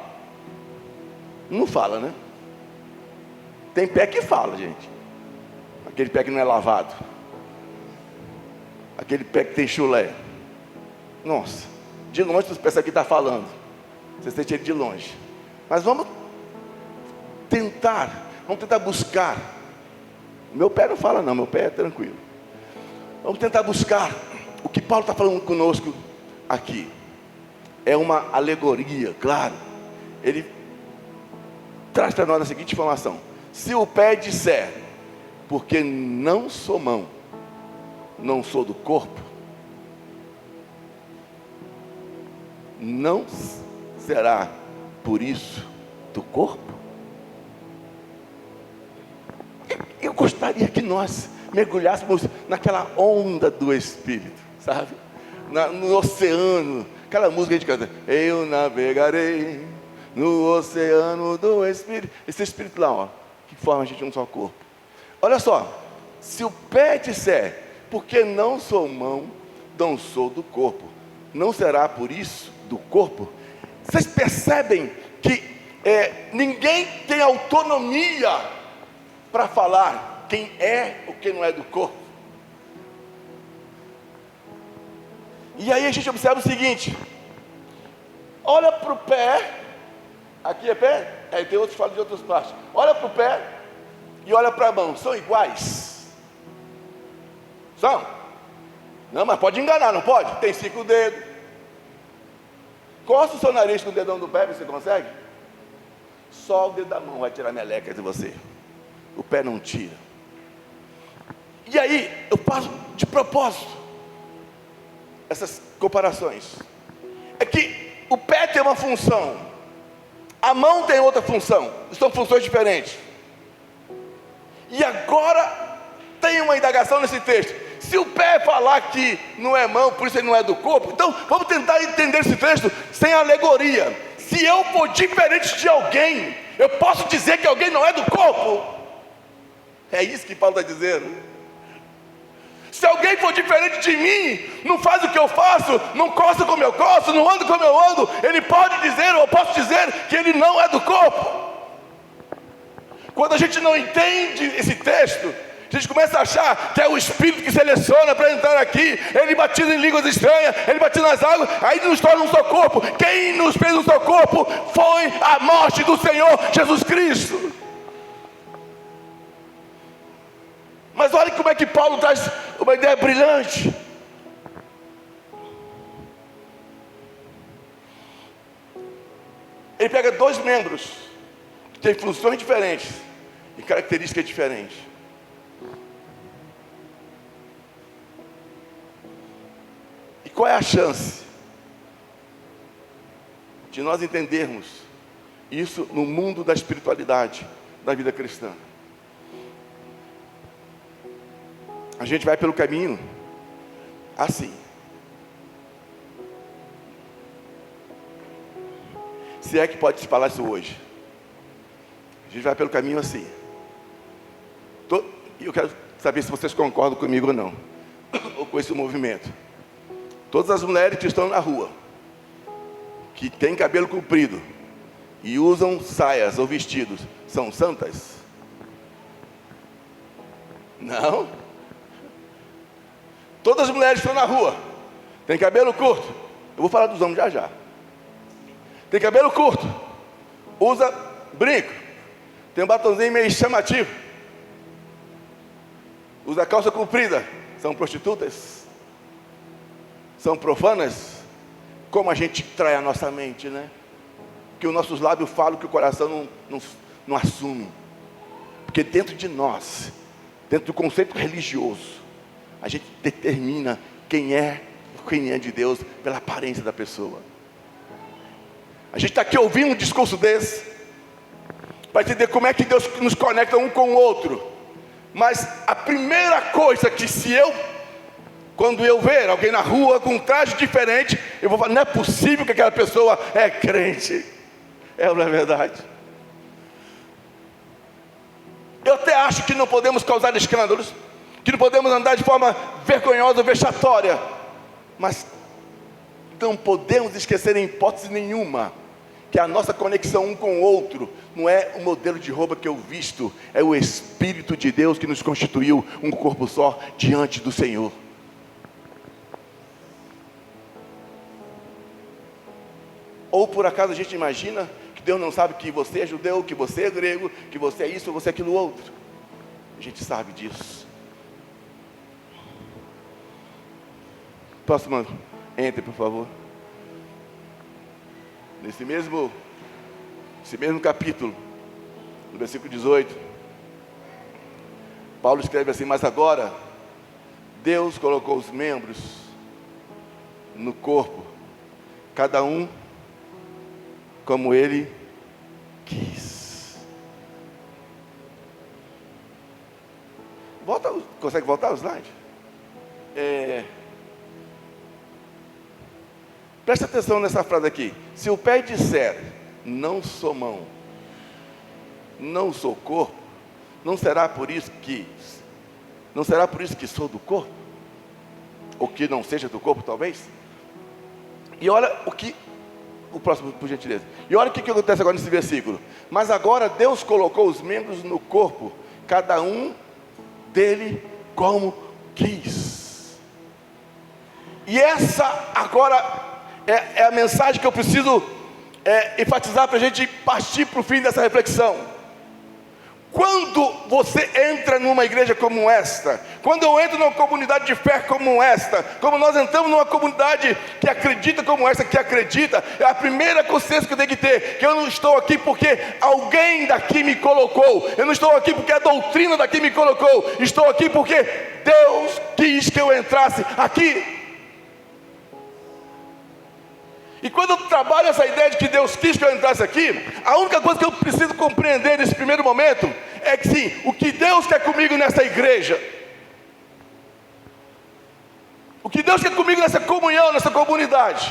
Não fala, né? Tem pé que fala, gente. Aquele pé que não é lavado. Aquele pé que tem chulé. Nossa, de longe você pensa que está falando. Você sente ele de longe. Mas vamos tentar buscar. Meu pé não fala não, meu pé é tranquilo. Vamos tentar buscar o que Paulo está falando conosco aqui. É uma alegoria, claro. Ele traz para nós a seguinte informação. Se o pé disser, porque não sou mão, não sou do corpo, não será por isso do corpo? Eu gostaria que nós mergulhássemos naquela onda do Espírito, sabe? No oceano, aquela música que a gente canta, eu navegarei no oceano do Espírito. Esse Espírito lá, ó, que forma a gente um só corpo. Olha só, se o pé disser, porque não sou mão, não sou do corpo, não será por isso do corpo? Vocês percebem que ninguém tem autonomia para falar quem é ou quem não é do corpo? E aí a gente observa o seguinte: olha para o pé, aqui é pé? Tem outros que falam de outras partes. Olha para o pé e olha para a mão, são iguais? São? Não, mas pode enganar, não pode? Tem 5 dedos. Costa o seu nariz com o dedão do pé, você consegue? Só o dedo da mão vai tirar a meleca de você. O pé não tira. E aí, eu passo de propósito essas comparações. É que o pé tem uma função, a mão tem outra função, são funções diferentes. E agora tem uma indagação nesse texto. Se o pé falar que não é mão, por isso ele não é do corpo, então vamos tentar entender esse texto sem alegoria. Se eu for diferente de alguém, eu posso dizer que alguém não é do corpo? É isso que Paulo está dizendo. Se alguém for diferente de mim, não faz o que eu faço, não costa como eu costo, não anda como eu ando, ele pode dizer, ou eu posso dizer, que ele não é do corpo. Quando a gente não entende esse texto, a gente começa a achar que é o Espírito que seleciona para entrar aqui. Ele batiza em línguas estranhas, ele batiza nas águas, aí nos torna um só corpo. Quem nos fez um só corpo foi a morte do Senhor Jesus Cristo. Mas olha como é que Paulo traz uma ideia brilhante. Ele pega 2 membros que têm funções diferentes e características diferentes. E qual é a chance de nós entendermos isso no mundo da espiritualidade, da vida cristã? A gente vai pelo caminho assim. Se é que pode se falar isso hoje. A gente vai pelo caminho assim. E eu quero saber se vocês concordam comigo ou não, ou com esse movimento. Todas as mulheres que estão na rua, que têm cabelo comprido e usam saias ou vestidos, são santas? Não? Todas as mulheres que estão na rua, têm cabelo curto. Eu vou falar dos homens já já. Tem cabelo curto, usa brinco, tem um batonzinho meio chamativo, usa calça comprida. São prostitutas? São profanas? Como a gente trai a nossa mente, né? Que os nossos lábios falam que o coração não assume. Porque dentro de nós, dentro do conceito religioso, a gente determina quem é de Deus pela aparência da pessoa. A gente está aqui ouvindo um discurso desse para entender como é que Deus nos conecta um com o outro. Mas a primeira coisa que quando eu ver alguém na rua com um traje diferente, eu vou falar, não é possível que aquela pessoa é crente. É ou não é verdade? Eu até acho que não podemos causar escândalos, que não podemos andar de forma vergonhosa ou vexatória, mas não podemos esquecer em hipótese nenhuma que a nossa conexão um com o outro não é o modelo de roupa que eu visto, é o Espírito de Deus que nos constituiu um corpo só diante do Senhor. Ou por acaso a gente imagina que Deus não sabe que você é judeu, que você é grego, que você é isso ou você é aquilo outro? A gente sabe disso. Próximo, entre por favor. Nesse mesmo capítulo, no versículo 18, Paulo escreve assim: mas agora Deus colocou os membros no corpo, cada um como Ele quis. Consegue voltar o slide? Presta atenção nessa frase aqui. Se o pé disser, não sou mão, não sou corpo, não será por isso que Não será por isso que sou do corpo? Ou que não seja do corpo, talvez? E olha o próximo, por gentileza. E olha o que acontece agora nesse versículo. Mas agora Deus colocou os membros no corpo, cada um dele como quis. E essa agora é a mensagem que eu preciso enfatizar para a gente partir para o fim dessa reflexão. Quando você entra numa igreja como esta, quando eu entro numa comunidade de fé como esta, como nós entramos numa comunidade que acredita como esta, que acredita, é a primeira consciência que eu tenho que ter, que eu não estou aqui porque alguém daqui me colocou, eu não estou aqui porque a doutrina daqui me colocou, estou aqui porque Deus quis que eu entrasse aqui. E quando eu trabalho essa ideia de que Deus quis que eu entrasse aqui, a única coisa que eu preciso compreender nesse primeiro momento é que sim, o que Deus quer comigo nessa igreja, o que Deus quer comigo nessa comunhão, nessa comunidade,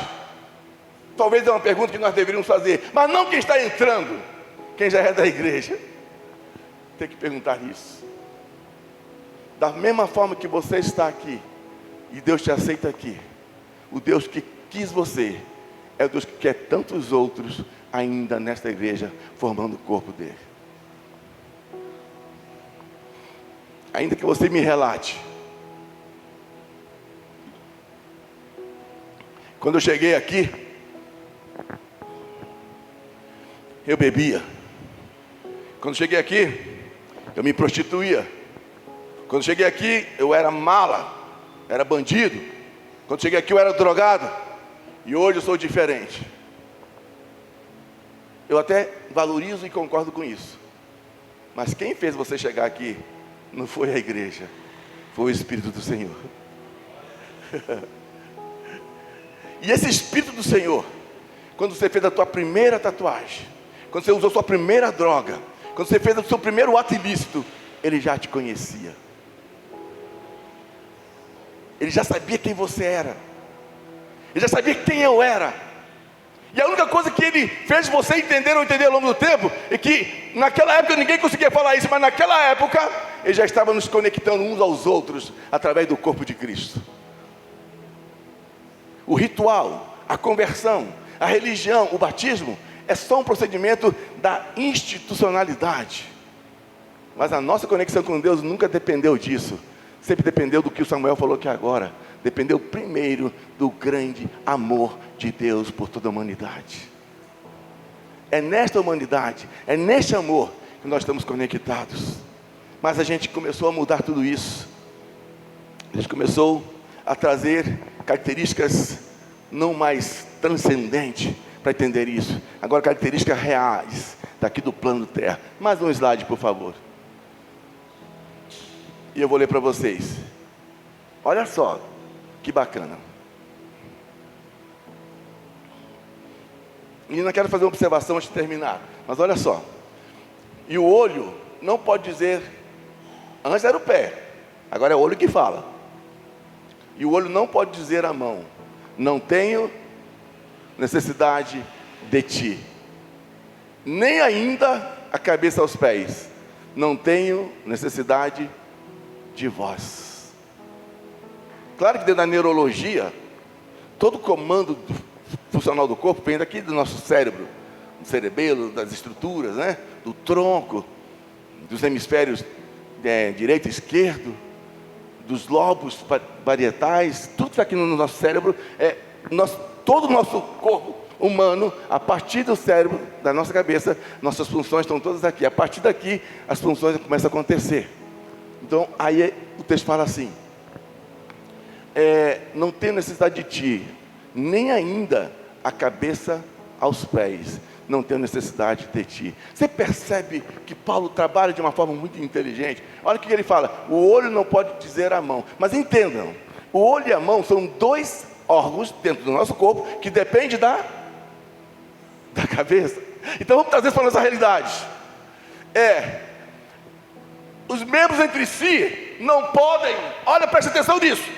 talvez é uma pergunta que nós deveríamos fazer, mas não quem está entrando, quem já é da igreja, tem que perguntar isso. Da mesma forma que você está aqui, e Deus te aceita aqui, o Deus que quis você, é o Deus que quer tantos outros ainda nesta igreja, formando o corpo dele. Ainda que você me relate, quando eu cheguei aqui, eu bebia. Quando eu cheguei aqui, eu me prostituía. Quando eu cheguei aqui, eu era mala, era bandido. Quando eu cheguei aqui, eu era drogado. E hoje eu sou diferente. Eu até valorizo e concordo com isso. Mas quem fez você chegar aqui não foi a igreja, foi o Espírito do Senhor. E esse Espírito do Senhor, quando você fez a tua primeira tatuagem, quando você usou a sua primeira droga, quando você fez o seu primeiro ato ilícito, Ele já te conhecia. Ele já sabia quem você era. Ele já sabia quem eu era. E a única coisa que Ele fez você entender ou entender ao longo do tempo é que naquela época ninguém conseguia falar isso, mas naquela época Ele já estava nos conectando uns aos outros através do corpo de Cristo. O ritual, a conversão, a religião, o batismo é só um procedimento da institucionalidade. Mas a nossa conexão com Deus nunca dependeu disso. Sempre dependeu do que o Samuel falou aqui agora. Dependeu primeiro do grande amor de Deus por toda a humanidade. É nesta humanidade, é neste amor que nós estamos conectados. Mas a gente começou a mudar tudo isso. A gente começou a trazer características não mais transcendentes para entender isso. Agora características reais daqui do plano terra. Mais um slide, por favor. E eu vou ler para vocês. Olha só. Que bacana. E não quero fazer uma observação antes de terminar, mas olha só. E o olho não pode dizer, antes era o pé, agora é o olho que fala. E o olho não pode dizer à mão, não tenho necessidade de ti. Nem ainda a cabeça aos pés, não tenho necessidade de vós. Claro que dentro da neurologia, todo comando funcional do corpo vem daqui do nosso cérebro, do cerebelo, das estruturas, né? Do tronco, dos hemisférios direito e esquerdo, dos lobos parietais, tudo que está aqui no nosso cérebro, todo o nosso corpo humano, a partir do cérebro, da nossa cabeça, nossas funções estão todas aqui. A partir daqui, as funções começam a acontecer. Então, aí o texto fala assim, não tenho necessidade de ti, nem ainda a cabeça aos pés, não tenho necessidade de ti. Você percebe que Paulo trabalha de uma forma muito inteligente? Olha o que ele fala, o olho não pode dizer a mão, mas entendam, o olho e a mão são dois órgãos dentro do nosso corpo, que depende da cabeça. Então vamos trazer isso para a nossa realidade. Os membros entre si não podem, olha, presta atenção nisso,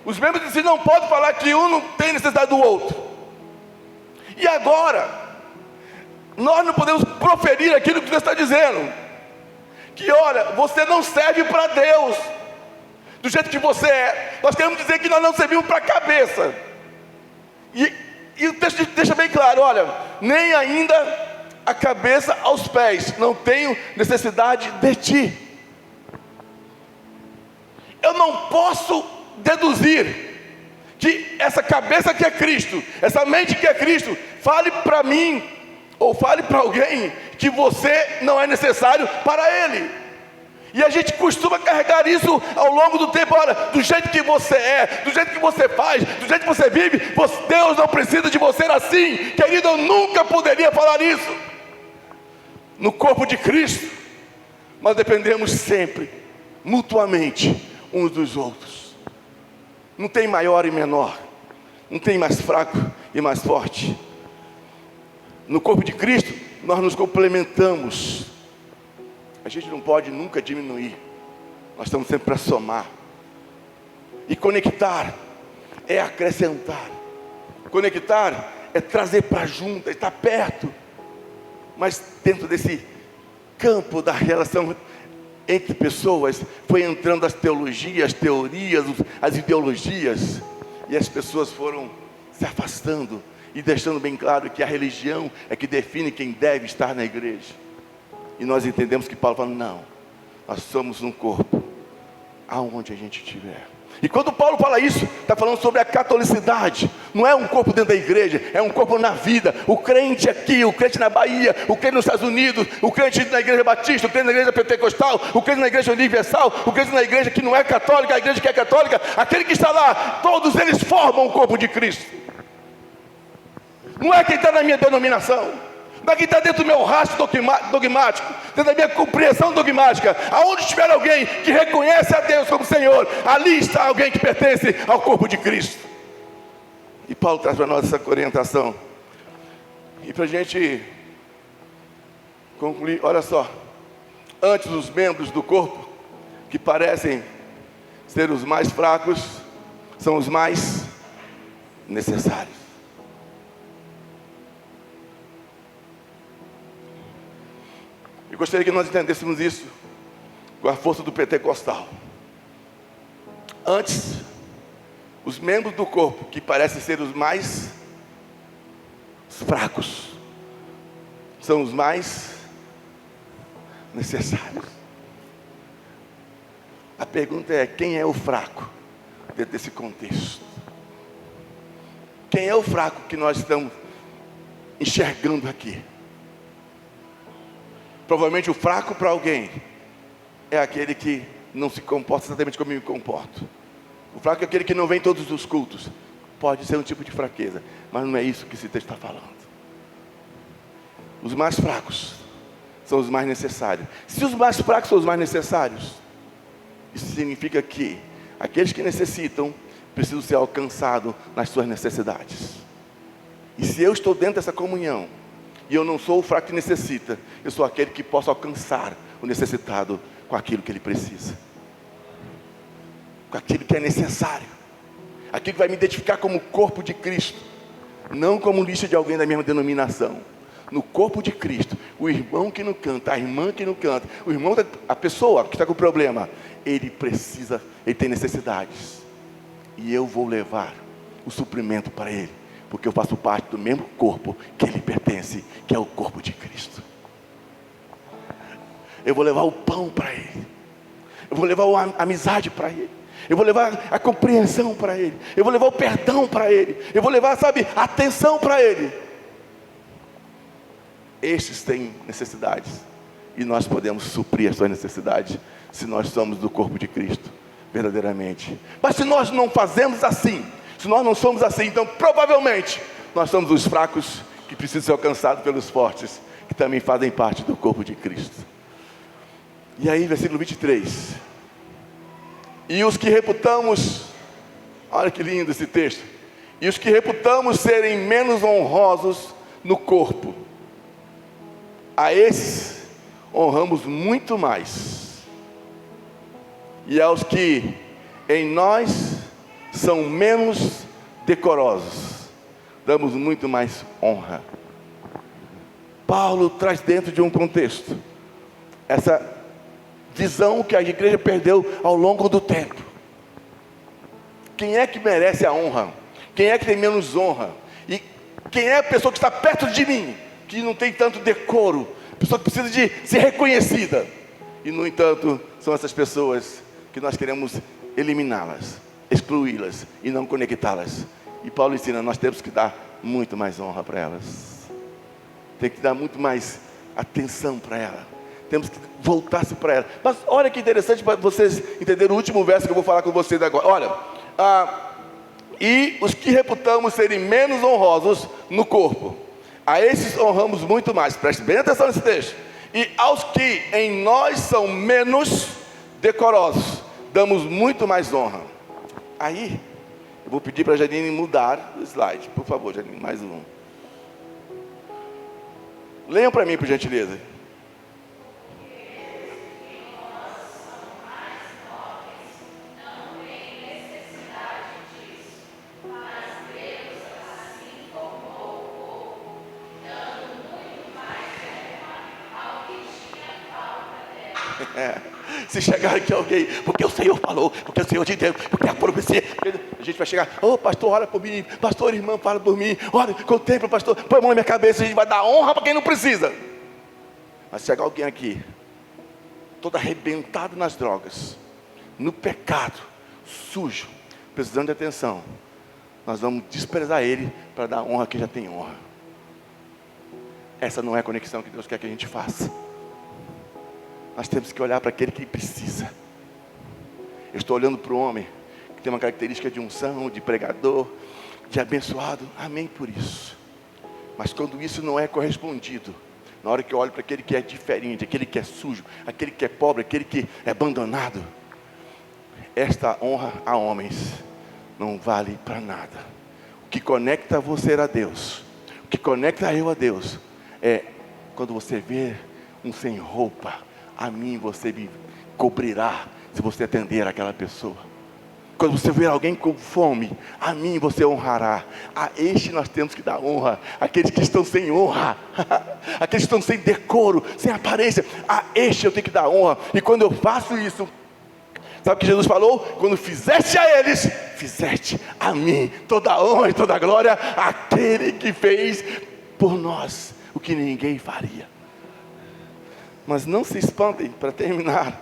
os membros entre si não podem falar que um não tem necessidade do outro. E agora, nós não podemos proferir aquilo que Deus está dizendo, que olha, você não serve para Deus, do jeito que você é. Nós queremos dizer que nós não servimos para a cabeça. E o texto deixa bem claro, olha, nem ainda a cabeça aos pés, não tenho necessidade de ti. Eu não posso deduzir que essa cabeça que é Cristo, essa mente que é Cristo, fale para mim, ou fale para alguém, que você não é necessário para Ele. E a gente costuma carregar isso ao longo do tempo. Olha, do jeito que você é, do jeito que você faz, do jeito que você vive, Deus não precisa de você assim. Querido, eu nunca poderia falar isso. No corpo de Cristo, nós dependemos sempre, mutuamente, uns dos outros. Não tem maior e menor, não tem mais fraco e mais forte. No corpo de Cristo, nós nos complementamos. A gente não pode nunca diminuir. Nós estamos sempre para somar. E conectar é acrescentar. Conectar é trazer para junto, é estar perto. Mas dentro desse campo da relação entre pessoas, foi entrando as teologias, as teorias, as ideologias. E as pessoas foram se afastando e deixando bem claro que a religião é que define quem deve estar na igreja. E nós entendemos que Paulo fala, não, nós somos um corpo, aonde a gente estiver. E quando Paulo fala isso, está falando sobre a catolicidade. Não é um corpo dentro da igreja, é um corpo na vida. O crente aqui, o crente na Bahia, o crente nos Estados Unidos, o crente na igreja batista, o crente na igreja pentecostal, o crente na igreja universal, o crente na igreja que não é católica, a igreja que é católica, aquele que está lá, todos eles formam o corpo de Cristo. Não é quem está na minha denominação, não é quem está dentro do meu rastro dogmático, dentro da minha compreensão dogmática. Aonde estiver alguém que reconhece a Deus como Senhor, ali está alguém que pertence ao corpo de Cristo. E Paulo traz para nós essa orientação. E para a gente concluir, olha só. Antes, os membros do corpo, que parecem ser os mais fracos, são os mais necessários. Eu gostaria que nós entendêssemos isso com a força do pentecostal. Antes, os membros do corpo, que parecem ser os mais fracos, são os mais necessários. A pergunta é, quem é o fraco dentro desse contexto? Quem é o fraco que nós estamos enxergando aqui? Provavelmente o fraco para alguém é aquele que não se comporta exatamente como eu me comporto. O fraco é aquele que não vem em todos os cultos. Pode ser um tipo de fraqueza, mas não é isso que esse texto está falando. Os mais fracos são os mais necessários. Se os mais fracos são os mais necessários, isso significa que aqueles que necessitam precisam ser alcançados nas suas necessidades. E se eu estou dentro dessa comunhão, e eu não sou o fraco que necessita, eu sou aquele que possa alcançar o necessitado com aquilo que ele precisa, com aquilo que é necessário, aquilo que vai me identificar como corpo de Cristo, não como lista de alguém da mesma denominação. No corpo de Cristo, o irmão que não canta, a irmã que não canta, o irmão, a pessoa que está com problema, ele precisa, ele tem necessidades, e eu vou levar o suprimento para ele, porque eu faço parte do mesmo corpo que ele pertence, que é o corpo de Cristo. Eu vou levar o pão para ele, eu vou levar a amizade para ele, eu vou levar a compreensão para ele, eu vou levar o perdão para ele, eu vou levar, a atenção para ele. Estes têm necessidades, e nós podemos suprir as suas necessidades, se nós somos do corpo de Cristo, verdadeiramente. Mas se nós não fazemos assim, se nós não somos assim, então provavelmente nós somos os fracos que precisam ser alcançados pelos fortes, que também fazem parte do corpo de Cristo. E aí, versículo 23. E os que reputamos, olha que lindo esse texto. E os que reputamos serem menos honrosos no corpo, a esses honramos muito mais. E aos que em nós são menos decorosos, damos muito mais honra. Paulo traz dentro de um contexto essa visão que a igreja perdeu ao longo do tempo. quem é que merece a honra? Quem é que tem menos honra? E quem é a pessoa que está perto de mim, que não tem tanto decoro, pessoa que precisa de ser reconhecida? E no entanto, são essas pessoas que nós queremos eliminá-las, excluí-las e não conectá-las. E Paulo ensina, nós temos que dar muito mais honra para elas. Tem que dar muito mais atenção para ela. Temos que voltar-se para ela. Mas olha que interessante para vocês entenderem o último verso que eu vou falar com vocês agora. Olha, e os que reputamos serem menos honrosos no corpo, a esses honramos muito mais. Preste bem atenção nesse texto. E aos que em nós são menos decorosos, damos muito mais honra. Aí, eu vou pedir para a Janine mudar o slide. Por favor, Janine, mais um. Leiam para mim, por gentileza. Se chegar aqui alguém, porque o Senhor falou, porque o Senhor te deu, porque a profecia, a gente vai chegar, pastor, ora por mim, pastor, irmã, fala por mim, ora, contempla, pastor, põe a mão na minha cabeça, a gente vai dar honra para quem não precisa. Mas se chegar alguém aqui, todo arrebentado nas drogas, no pecado, sujo, precisando de atenção, nós vamos desprezar ele para dar honra a quem já tem honra. Essa não é a conexão que Deus quer que a gente faça. Nós temos que olhar para aquele que precisa. Eu estou olhando para o homem que tem uma característica de unção, de pregador, de abençoado. Amém por isso. Mas quando isso não é correspondido, na hora que eu olho para aquele que é diferente, aquele que é sujo, aquele que é pobre, aquele que é abandonado, esta honra a homens não vale para nada. O que conecta você a Deus, o que conecta eu a Deus, é quando você vê um sem roupa, a mim você me cobrirá se você atender aquela pessoa. Quando você ver alguém com fome, a mim você honrará. A este nós temos que dar honra. Aqueles que estão sem honra, aqueles que estão sem decoro, sem aparência, a este eu tenho que dar honra. E quando eu faço isso, sabe o que Jesus falou? Quando fizeste a eles, fizeste a mim. Toda a honra e toda a glória àquele que fez por nós o que ninguém faria. Mas não se espantem, para terminar.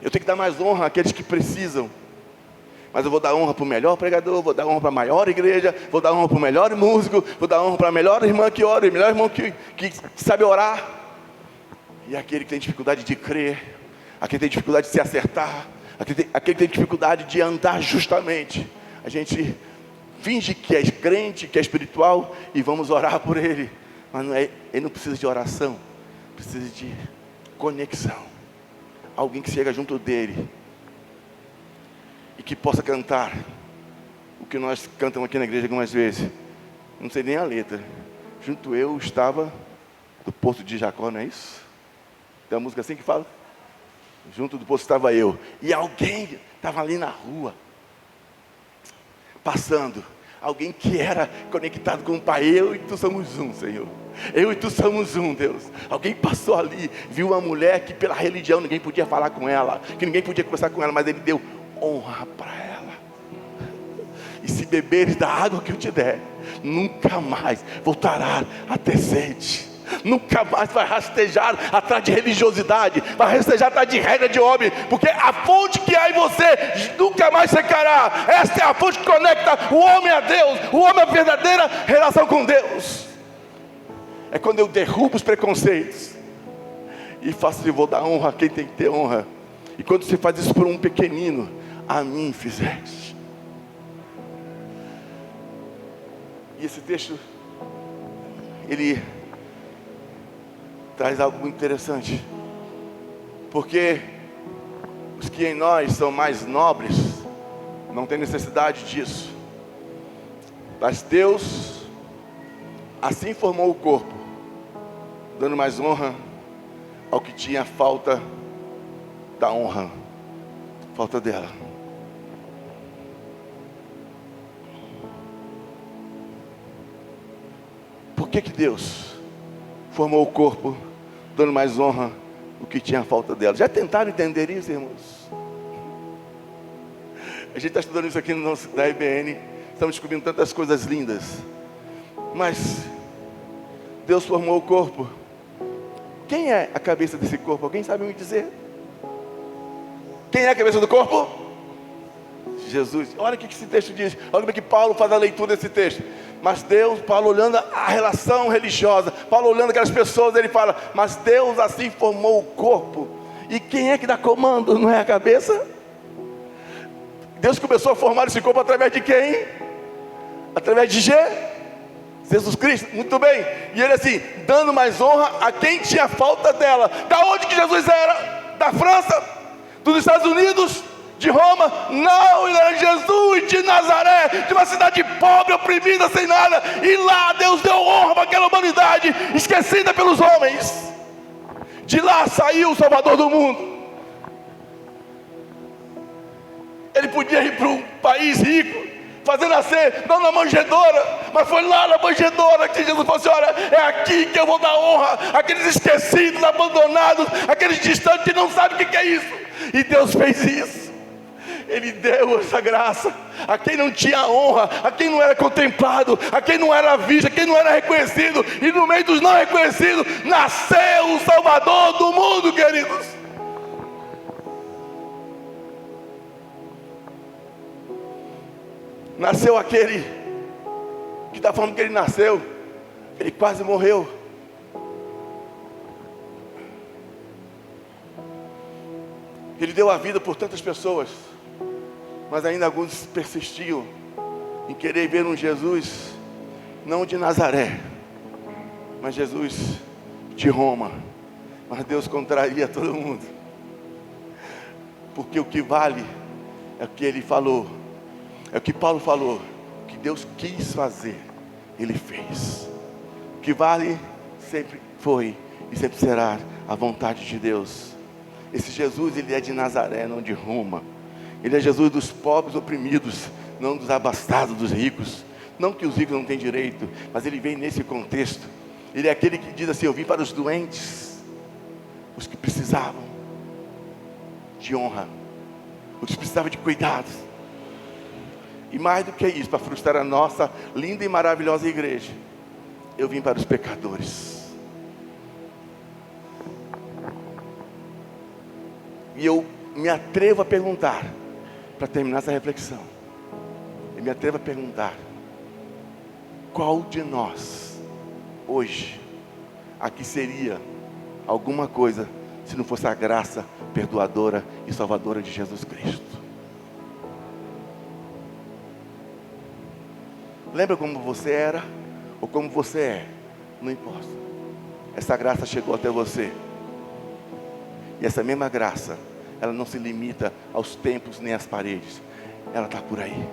Eu tenho que dar mais honra àqueles que precisam. Mas eu vou dar honra para o melhor pregador, vou dar honra para a maior igreja, vou dar honra para o melhor músico, vou dar honra para a melhor irmã que ora, o melhor irmão que sabe orar. E aquele que tem dificuldade de crer, aquele que tem dificuldade de se acertar, aquele que tem dificuldade de andar justamente, a gente finge que é crente, que é espiritual e vamos orar por ele. Mas não é, ele não precisa de oração, precisa de conexão. Alguém que chega junto dele e que possa cantar o que nós cantamos aqui na igreja algumas vezes. Não sei nem a letra. Junto eu estava do poço de Jacó, não é isso? Tem uma música assim que fala? Junto do poço estava eu. E alguém estava ali na rua, passando. Alguém que era conectado com o Pai. Eu e tu somos um, Senhor. Eu e tu somos um, Deus. Alguém passou ali, viu uma mulher que pela religião ninguém podia falar com ela, que ninguém podia conversar com ela, mas ele deu honra para ela. E se beberes da água que eu te der, nunca mais voltará a ter sede. Nunca mais vai rastejar atrás de religiosidade, vai rastejar atrás de regra de homem, porque a fonte que há em você nunca mais secará. Esta é a fonte que conecta o homem a Deus, o homem a verdadeira relação com Deus. É quando eu derrubo os preconceitos e faço, eu vou dar honra a quem tem que ter honra. E quando você faz isso por um pequenino, a mim fizeste. E esse texto, ele traz algo muito interessante, porque os que em nós são mais nobres não tem necessidade disso, mas Deus assim formou o corpo, dando mais honra ao que tinha falta da honra, falta dela. Por que Deus formou o corpo dando mais honra o que tinha falta dela? Já tentaram entender isso, irmãos? A gente está estudando isso aqui na IBN. Estamos descobrindo tantas coisas lindas. Mas Deus formou o corpo. Quem é a cabeça desse corpo? Alguém sabe me dizer? Quem é a cabeça do corpo? Jesus. Olha o que esse texto diz. Olha como é que Paulo faz a leitura desse texto. Mas Deus, Paulo olhando a relação religiosa, Paulo olhando aquelas pessoas, ele fala, mas Deus assim formou o corpo. E quem é que dá comando? Não é a cabeça? Deus começou a formar esse corpo através de quem? Através de Jesus Cristo. Muito bem. E ele assim, dando mais honra a quem tinha falta dela. Da onde que Jesus era? Da França? Dos Estados Unidos? De Roma? Não, ele era Jesus de Nazaré, de uma cidade pobre, oprimida, sem nada. E lá Deus deu honra para aquela humanidade, esquecida pelos homens. De lá saiu o Salvador do mundo. Ele podia ir para um país rico, fazer nascer, não na manjedoura, mas foi lá na manjedoura que Jesus falou assim, olha, é aqui que eu vou dar honra àqueles esquecidos, abandonados, aqueles distantes que não sabem o que é isso. E Deus fez isso. Ele deu essa graça a quem não tinha honra, a quem não era contemplado, a quem não era visto, a quem não era reconhecido. E no meio dos não reconhecidos, nasceu o Salvador do mundo, queridos. Nasceu aquele que da forma que ele nasceu, ele quase morreu. Ele deu a vida por tantas pessoas, mas ainda alguns persistiam em querer ver um Jesus, não de Nazaré, mas Jesus de Roma. Mas Deus contraria todo mundo, porque o que vale é o que ele falou, é o que Paulo falou, o que Deus quis fazer, ele fez. O que vale sempre foi e sempre será a vontade de Deus. Esse Jesus, ele é de Nazaré, não de Roma. Ele é Jesus dos pobres oprimidos, não dos abastados, dos ricos. Não que os ricos não têm direito, mas ele vem nesse contexto. Ele é aquele que diz assim, eu vim para os doentes, os que precisavam de honra, os que precisavam de cuidados. E mais do que isso, para frustrar a nossa linda e maravilhosa igreja, eu vim para os pecadores. E eu me atrevo a perguntar, para terminar essa reflexão, eu me atrevo a perguntar, qual de nós, hoje, aqui seria alguma coisa, se não fosse a graça perdoadora e salvadora de Jesus Cristo? Lembra como você era, ou como você é? Não importa. Essa graça chegou até você. E essa mesma graça, ela não se limita aos templos nem às paredes. Ela está por aí.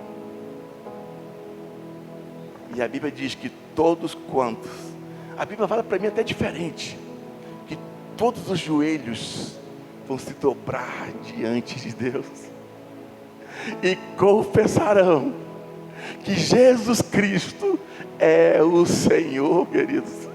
E a Bíblia diz que todos quantos, a Bíblia fala para mim até diferente, que todos os joelhos vão se dobrar diante de Deus e confessarão que Jesus Cristo é o Senhor, queridos.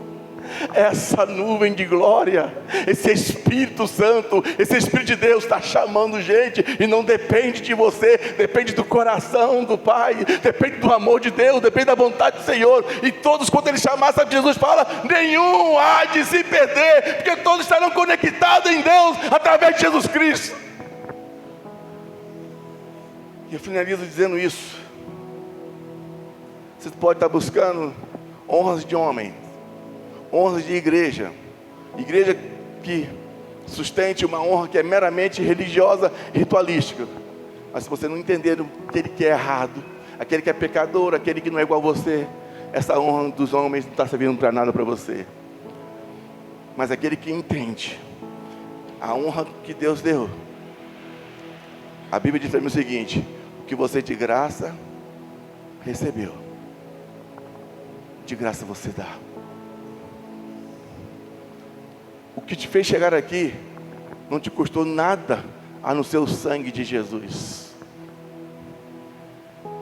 Essa nuvem de glória, esse Espírito Santo, esse Espírito de Deus está chamando gente, e não depende de você, depende do coração do Pai, depende do amor de Deus, depende da vontade do Senhor. E todos, quando Ele chamar, sabe, Jesus fala, nenhum há de se perder, porque todos estarão conectados em Deus, através de Jesus Cristo. E eu finalizo dizendo isso. Você pode estar buscando honras de homem, honras de igreja que sustente uma honra que é meramente religiosa e ritualística. Mas se você não entender aquele que é errado, aquele que é pecador, aquele que não é igual a você, essa honra dos homens não está servindo para nada para você. Mas aquele que entende a honra que Deus deu, a Bíblia diz para mim o seguinte: o que você de graça recebeu, de graça você dá. O que te fez chegar aqui não te custou nada a não ser o sangue de Jesus.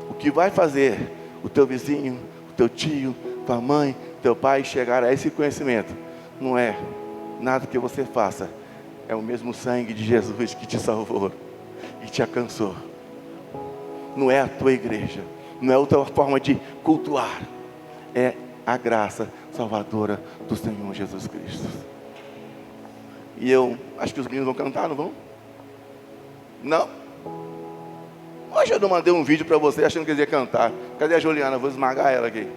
O que vai fazer o teu vizinho, o teu tio, tua mãe, teu pai chegar a esse conhecimento não é nada que você faça, é o mesmo sangue de Jesus que te salvou e te alcançou. não é a tua igreja, não é outra forma de cultuar, é a graça salvadora do Senhor Jesus Cristo. E eu acho que os meninos vão cantar, não vão? Não? Hoje eu não mandei um vídeo para você achando que eles iam cantar. Cadê a Juliana? Vou esmagar ela aqui.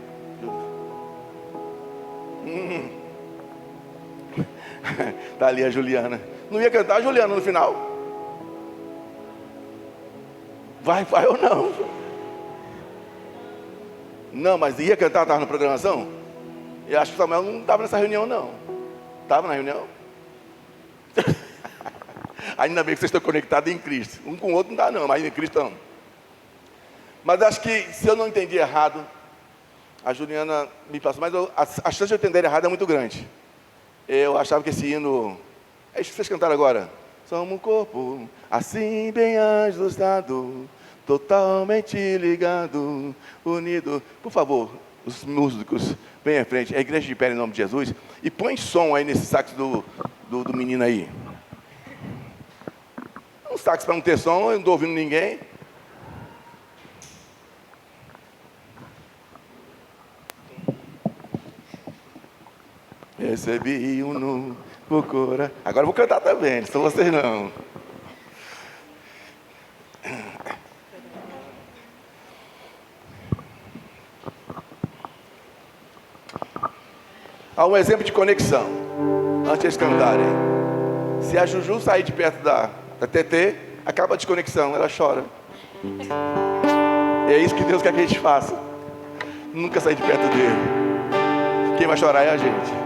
Tá ali a Juliana. Não ia cantar a Juliana no final? Vai ou não? Não, mas ia cantar, estava na programação? Eu acho que o Samuel não estava nessa reunião, não. Estava na reunião? Ainda bem que vocês estão conectados em Cristo. Um com o outro não dá não, mas em Cristo não. Mas acho que, se eu não entendi errado, a Juliana me passou, mas a chance de eu entender errado é muito grande. Eu achava que esse hino... É isso que vocês cantaram agora. Somos um corpo, assim bem ajustado, totalmente ligado, unido. Por favor, os músicos, bem à frente, a igreja de pé em nome de Jesus, e põe som aí nesse sax do menino aí. Um sax para não ter som, eu não estou ouvindo ninguém. Recebi um novo coração. Agora eu vou cantar também, não são vocês não. Há um exemplo de conexão. Antes de cantarem. Se a Juju sair de perto da TT, acaba a desconexão, ela chora. É isso que Deus quer que a gente faça. Nunca sair de perto dele. Quem vai chorar é a gente.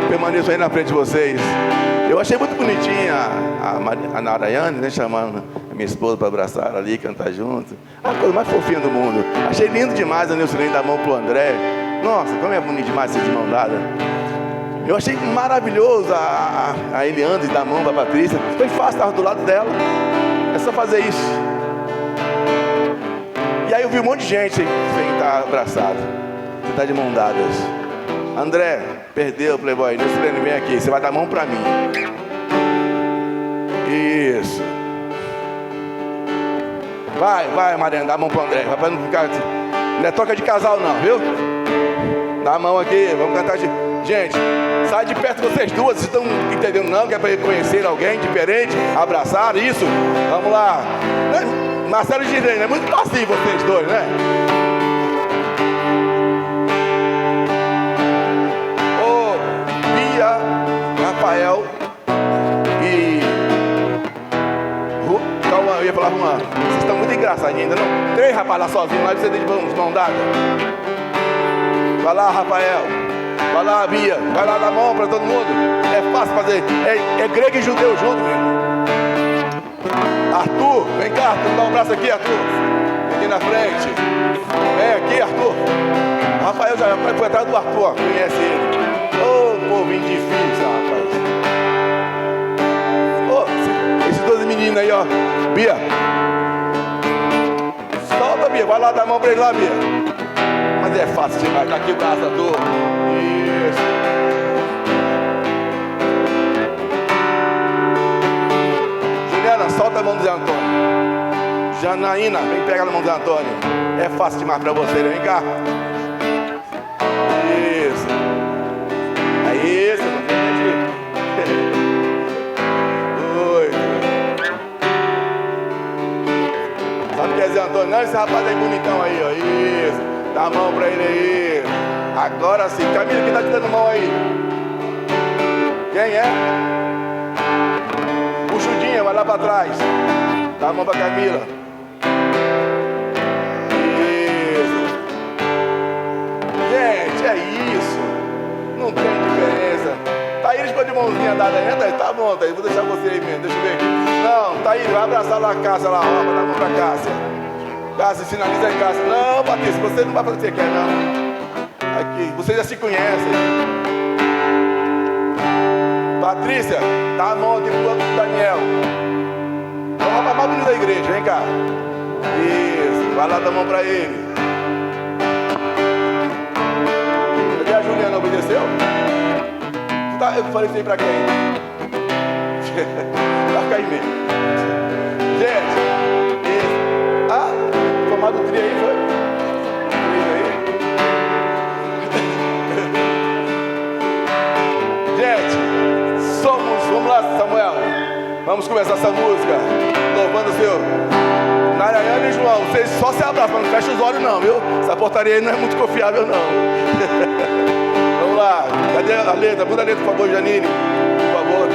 Permaneço aí na frente de vocês. Eu achei muito bonitinha a Narayane, né, chamando a minha esposa para abraçar ela ali, cantar junto. A coisa mais fofinha do mundo. Achei lindo demais a Nilcinei dar a mão pro André. Nossa, como é bonito demais essas mãos dadas. Eu achei maravilhoso a Eliane dar a mão para a Patrícia. Foi fácil, estava do lado dela. É só fazer isso. E aí eu vi um monte de gente sem estar abraçado. Você está de mão dadas. André, perdeu, Playboy. Nilcilene, vem aqui. Você vai dar a mão pra mim. Isso. Vai, Mariana, dá a mão pro André. Vai pra não ficar... Não é troca de casal não, viu? Dá a mão aqui, vamos cantar. Gente, sai de perto vocês duas. Vocês estão entendendo não? Que é pra conhecer alguém diferente, abraçar, isso. Vamos lá. Marcelo e Girene, é muito fácil vocês dois, né? Ô, Bia, Rafael e... Calma, eu ia falar Juan. Vocês estão muito engraçadinhos ainda, não? 3 rapazes lá sozinhos, lá vocês de mão dada. Vai lá, Rafael. Vai lá, Bia. Vai lá, dá mão pra todo mundo. É fácil fazer. É grego e judeu junto, meu. Arthur, vem cá, Arthur, dá um abraço aqui, Arthur. Aqui na frente. Vem aqui, Arthur. Rafael já foi atrás do Arthur, ó. Conhece ele. Ô, povinho difícil, rapaz. Ô, esses 12 meninos aí, ó. Bia. Solta, Bia. Vai lá dar a mão pra ele lá, Bia. Mas é fácil demais. Tá aqui o braço, Arthur. Isso. Solta a mão do Zé Antônio. Janaína, vem pegar na mão do Zé Antônio. É fácil demais pra você, vem cá. Isso. É isso, não tem. Oi. Sabe o que é Zé Antônio? Não, esse rapaz aí bonitão aí, ó. Isso. Dá a mão pra ele aí. Agora sim. Camila, quem tá te dando mão aí? Quem é? Vai lá pra trás. Dá a mão pra Camila. Isso. Gente, é isso. Não tem diferença. Thaís ficou de mãozinha dada ainda? Tá bom, Thaís. Vou deixar você aí mesmo. Deixa eu ver aqui. Não, Thaís, vai abraçar lá a Cássia lá. Ó, vai dar a mão pra Cássia. Cássia, sinaliza aí, Cássia. Não, Patrícia, você não vai fazer o que você quer, não. Aqui, vocês já se conhecem. Patrícia, dá a mão aqui pro Daniel. É o rapaz mais bonito da igreja, vem cá. Isso, vai lá dar a mão pra ele. Cadê a Juliana? Obedeceu? Eu falei isso aí pra quem? Vai cair mesmo. Gente, esse... formado o tri aí, foi? Gente, vamos lá, Samuel. Vamos começar essa música. Louvando o Senhor. Narayana e João, vocês só se abraçam, mas não fecha os olhos não, viu? Essa portaria aí não é muito confiável não. Vamos lá. Cadê a letra? Muda a letra, por favor, Janine. Por favor.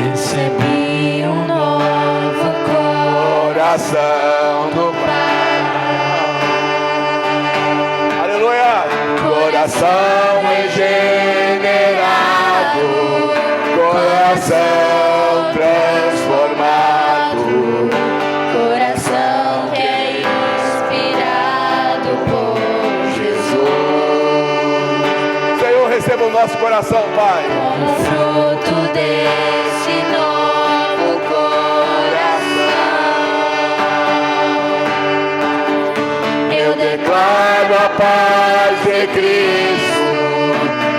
Recebi um novo Coração do Pai. Aleluia. Coração regenerado. Coração transformado. coração que é inspirado por Jesus. Senhor, receba o nosso coração, Pai. Como fruto desse novo coração, eu Declaro a paz de Cristo.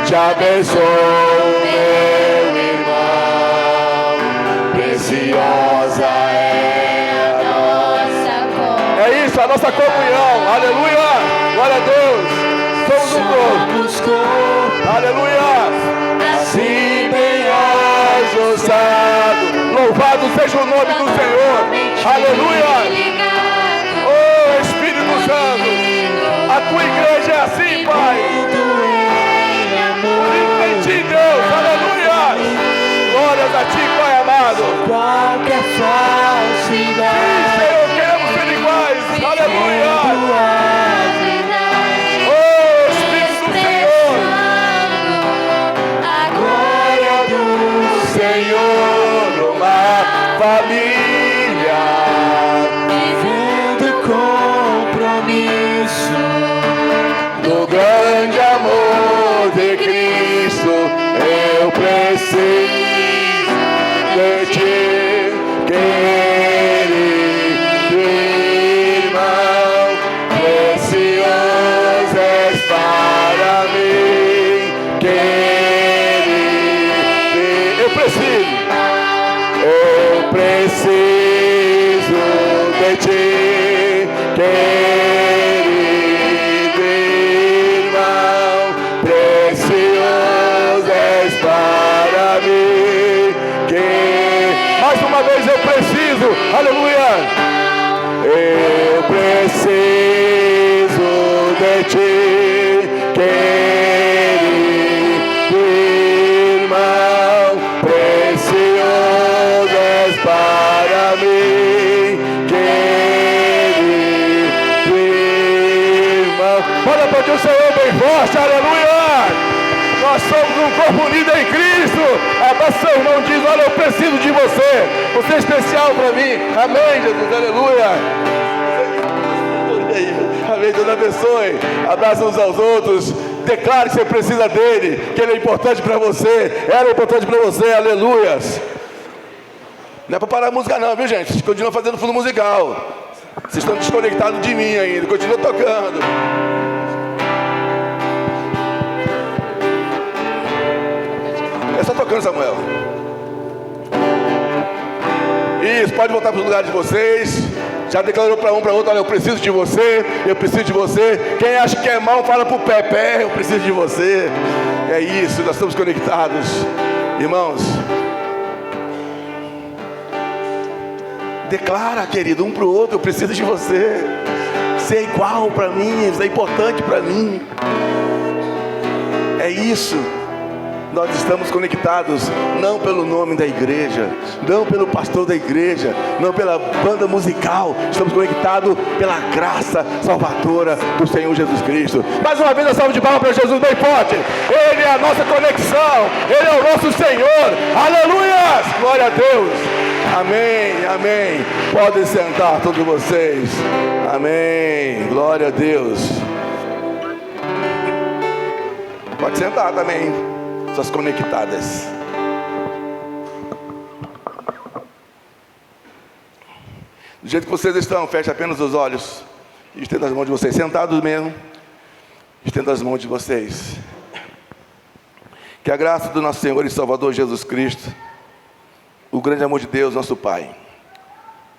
Te abençoo, meu irmão. Preciosa é a nossa comunhão. É isso, a nossa comunhão. Aleluia. Glória a Deus. Somos um corpo. Aleluia. Assim bem ajustado. Louvado seja o nome do Senhor. Aleluia. Oh, Espírito Santo. A tua igreja é assim, Pai. Em ti, Deus. Aleluia. Glórias a ti, Pai amado. Qualquer falsidade. Sim, Senhor, queremos ser iguais. Aleluia. Oh, Espírito do Senhor. A glória do Senhor, uma família. Vivendo compromisso Do grande amor de Cristo, eu preciso de ti, querido irmão. Precioso és para mim, preciso. Eu preciso de ti, querido irmão, precioso és para mim. Mais uma vez eu preciso, aleluia. Eu preciso de ti, querido irmão, precioso és para mim, querido irmão. Pode aplaudir o Senhor bem forte, aleluia. Nós somos um corpo unido em Cristo. Abraça seu irmão, diz: olha, eu preciso de você. Você é especial para mim. Amém, Jesus, aleluia. Amém, Deus abençoe. Abraça uns aos outros. Declare que você precisa dele, que ele é importante para você. Ela é importante para você, aleluias. Não é para parar a música não, viu, gente? Vocês continuam fazendo fundo musical. Vocês estão desconectados de mim ainda. Continua tocando. É só tocando, Samuel. Isso, pode voltar para os lugares de vocês. Já declarou para um, para outro: olha, eu preciso de você, eu preciso de você. Quem acha que é mão, fala para o pé: pé, eu preciso de você. É isso, nós estamos conectados. Irmãos, declara, querido, um para o outro: eu preciso de você. Você é igual para mim, você é importante para mim. É isso. Nós estamos conectados não pelo nome da igreja, não pelo pastor da igreja, não pela banda musical. Estamos conectados pela graça salvadora do Senhor Jesus Cristo. Mais uma vez a salva de palmas para Jesus bem forte. Ele é a nossa conexão, Ele é o nosso Senhor. Aleluia! Glória a Deus. Amém, amém. Podem sentar todos vocês. Amém. Glória a Deus. Pode sentar também. Suas conectadas. Do jeito que vocês estão, feche apenas os olhos e estenda as mãos de vocês, sentados mesmo. Estenda as mãos de vocês. Que a graça do nosso Senhor e Salvador Jesus Cristo, o grande amor de Deus, nosso Pai,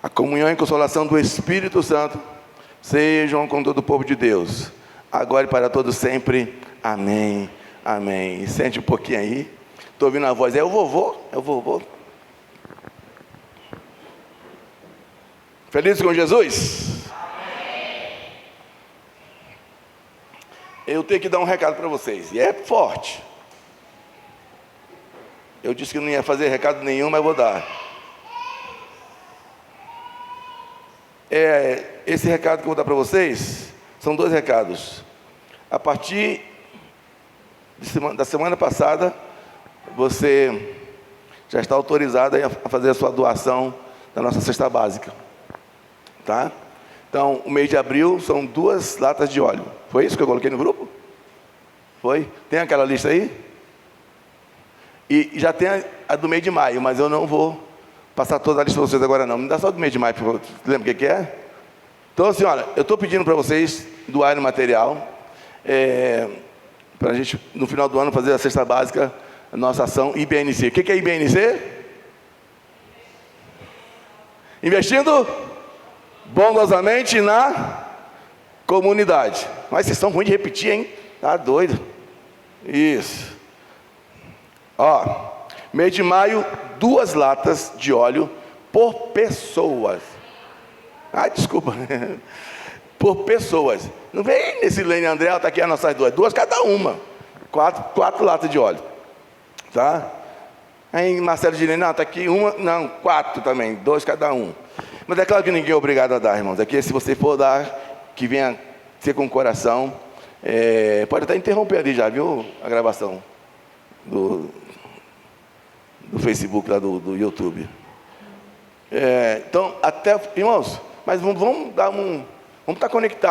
a comunhão e consolação do Espírito Santo sejam com todo o povo de Deus, agora e para todos sempre. Amém. Amém. Sente um pouquinho aí. Estou ouvindo a voz. É o vovô? É o vovô. Feliz com Jesus? Amém. Eu tenho que dar um recado para vocês. E é forte. Eu disse que não ia fazer recado nenhum, mas vou dar. Esse recado que eu vou dar para vocês são 2 recados. A partir da semana passada, você já está autorizado a fazer a sua doação da nossa cesta básica, tá? Então, o mês de abril são 2 latas de óleo. Foi isso que eu coloquei no grupo? Foi? Tem aquela lista aí? E já tem a do mês de maio, mas eu não vou passar toda a lista para vocês agora não. Me dá só do mês de maio, por favor. Lembra o que é? Então, assim, olha, eu estou pedindo para vocês doarem material, para a gente, no final do ano, fazer a cesta básica, a nossa ação IBNC. O que é IBNC? Investindo bondosamente na comunidade. Mas vocês são ruins de repetir, hein? Tá doido? Isso. Ó, mês de maio, 2 latas de óleo por pessoas. Ah, desculpa. Por pessoas. Não vem nesse Lene André, está aqui as nossas 2 cada uma. 4 latas de óleo. Tá? Aí Marcelo Girene, não, está aqui uma, não, 4 também, 2 cada um. Mas é claro que ninguém é obrigado a dar, irmãos. Aqui, se você for dar, que venha ser com o coração. Pode até interromper ali já, viu? A gravação do Facebook, lá do YouTube. Então, até, irmãos, mas vamos estar conectados.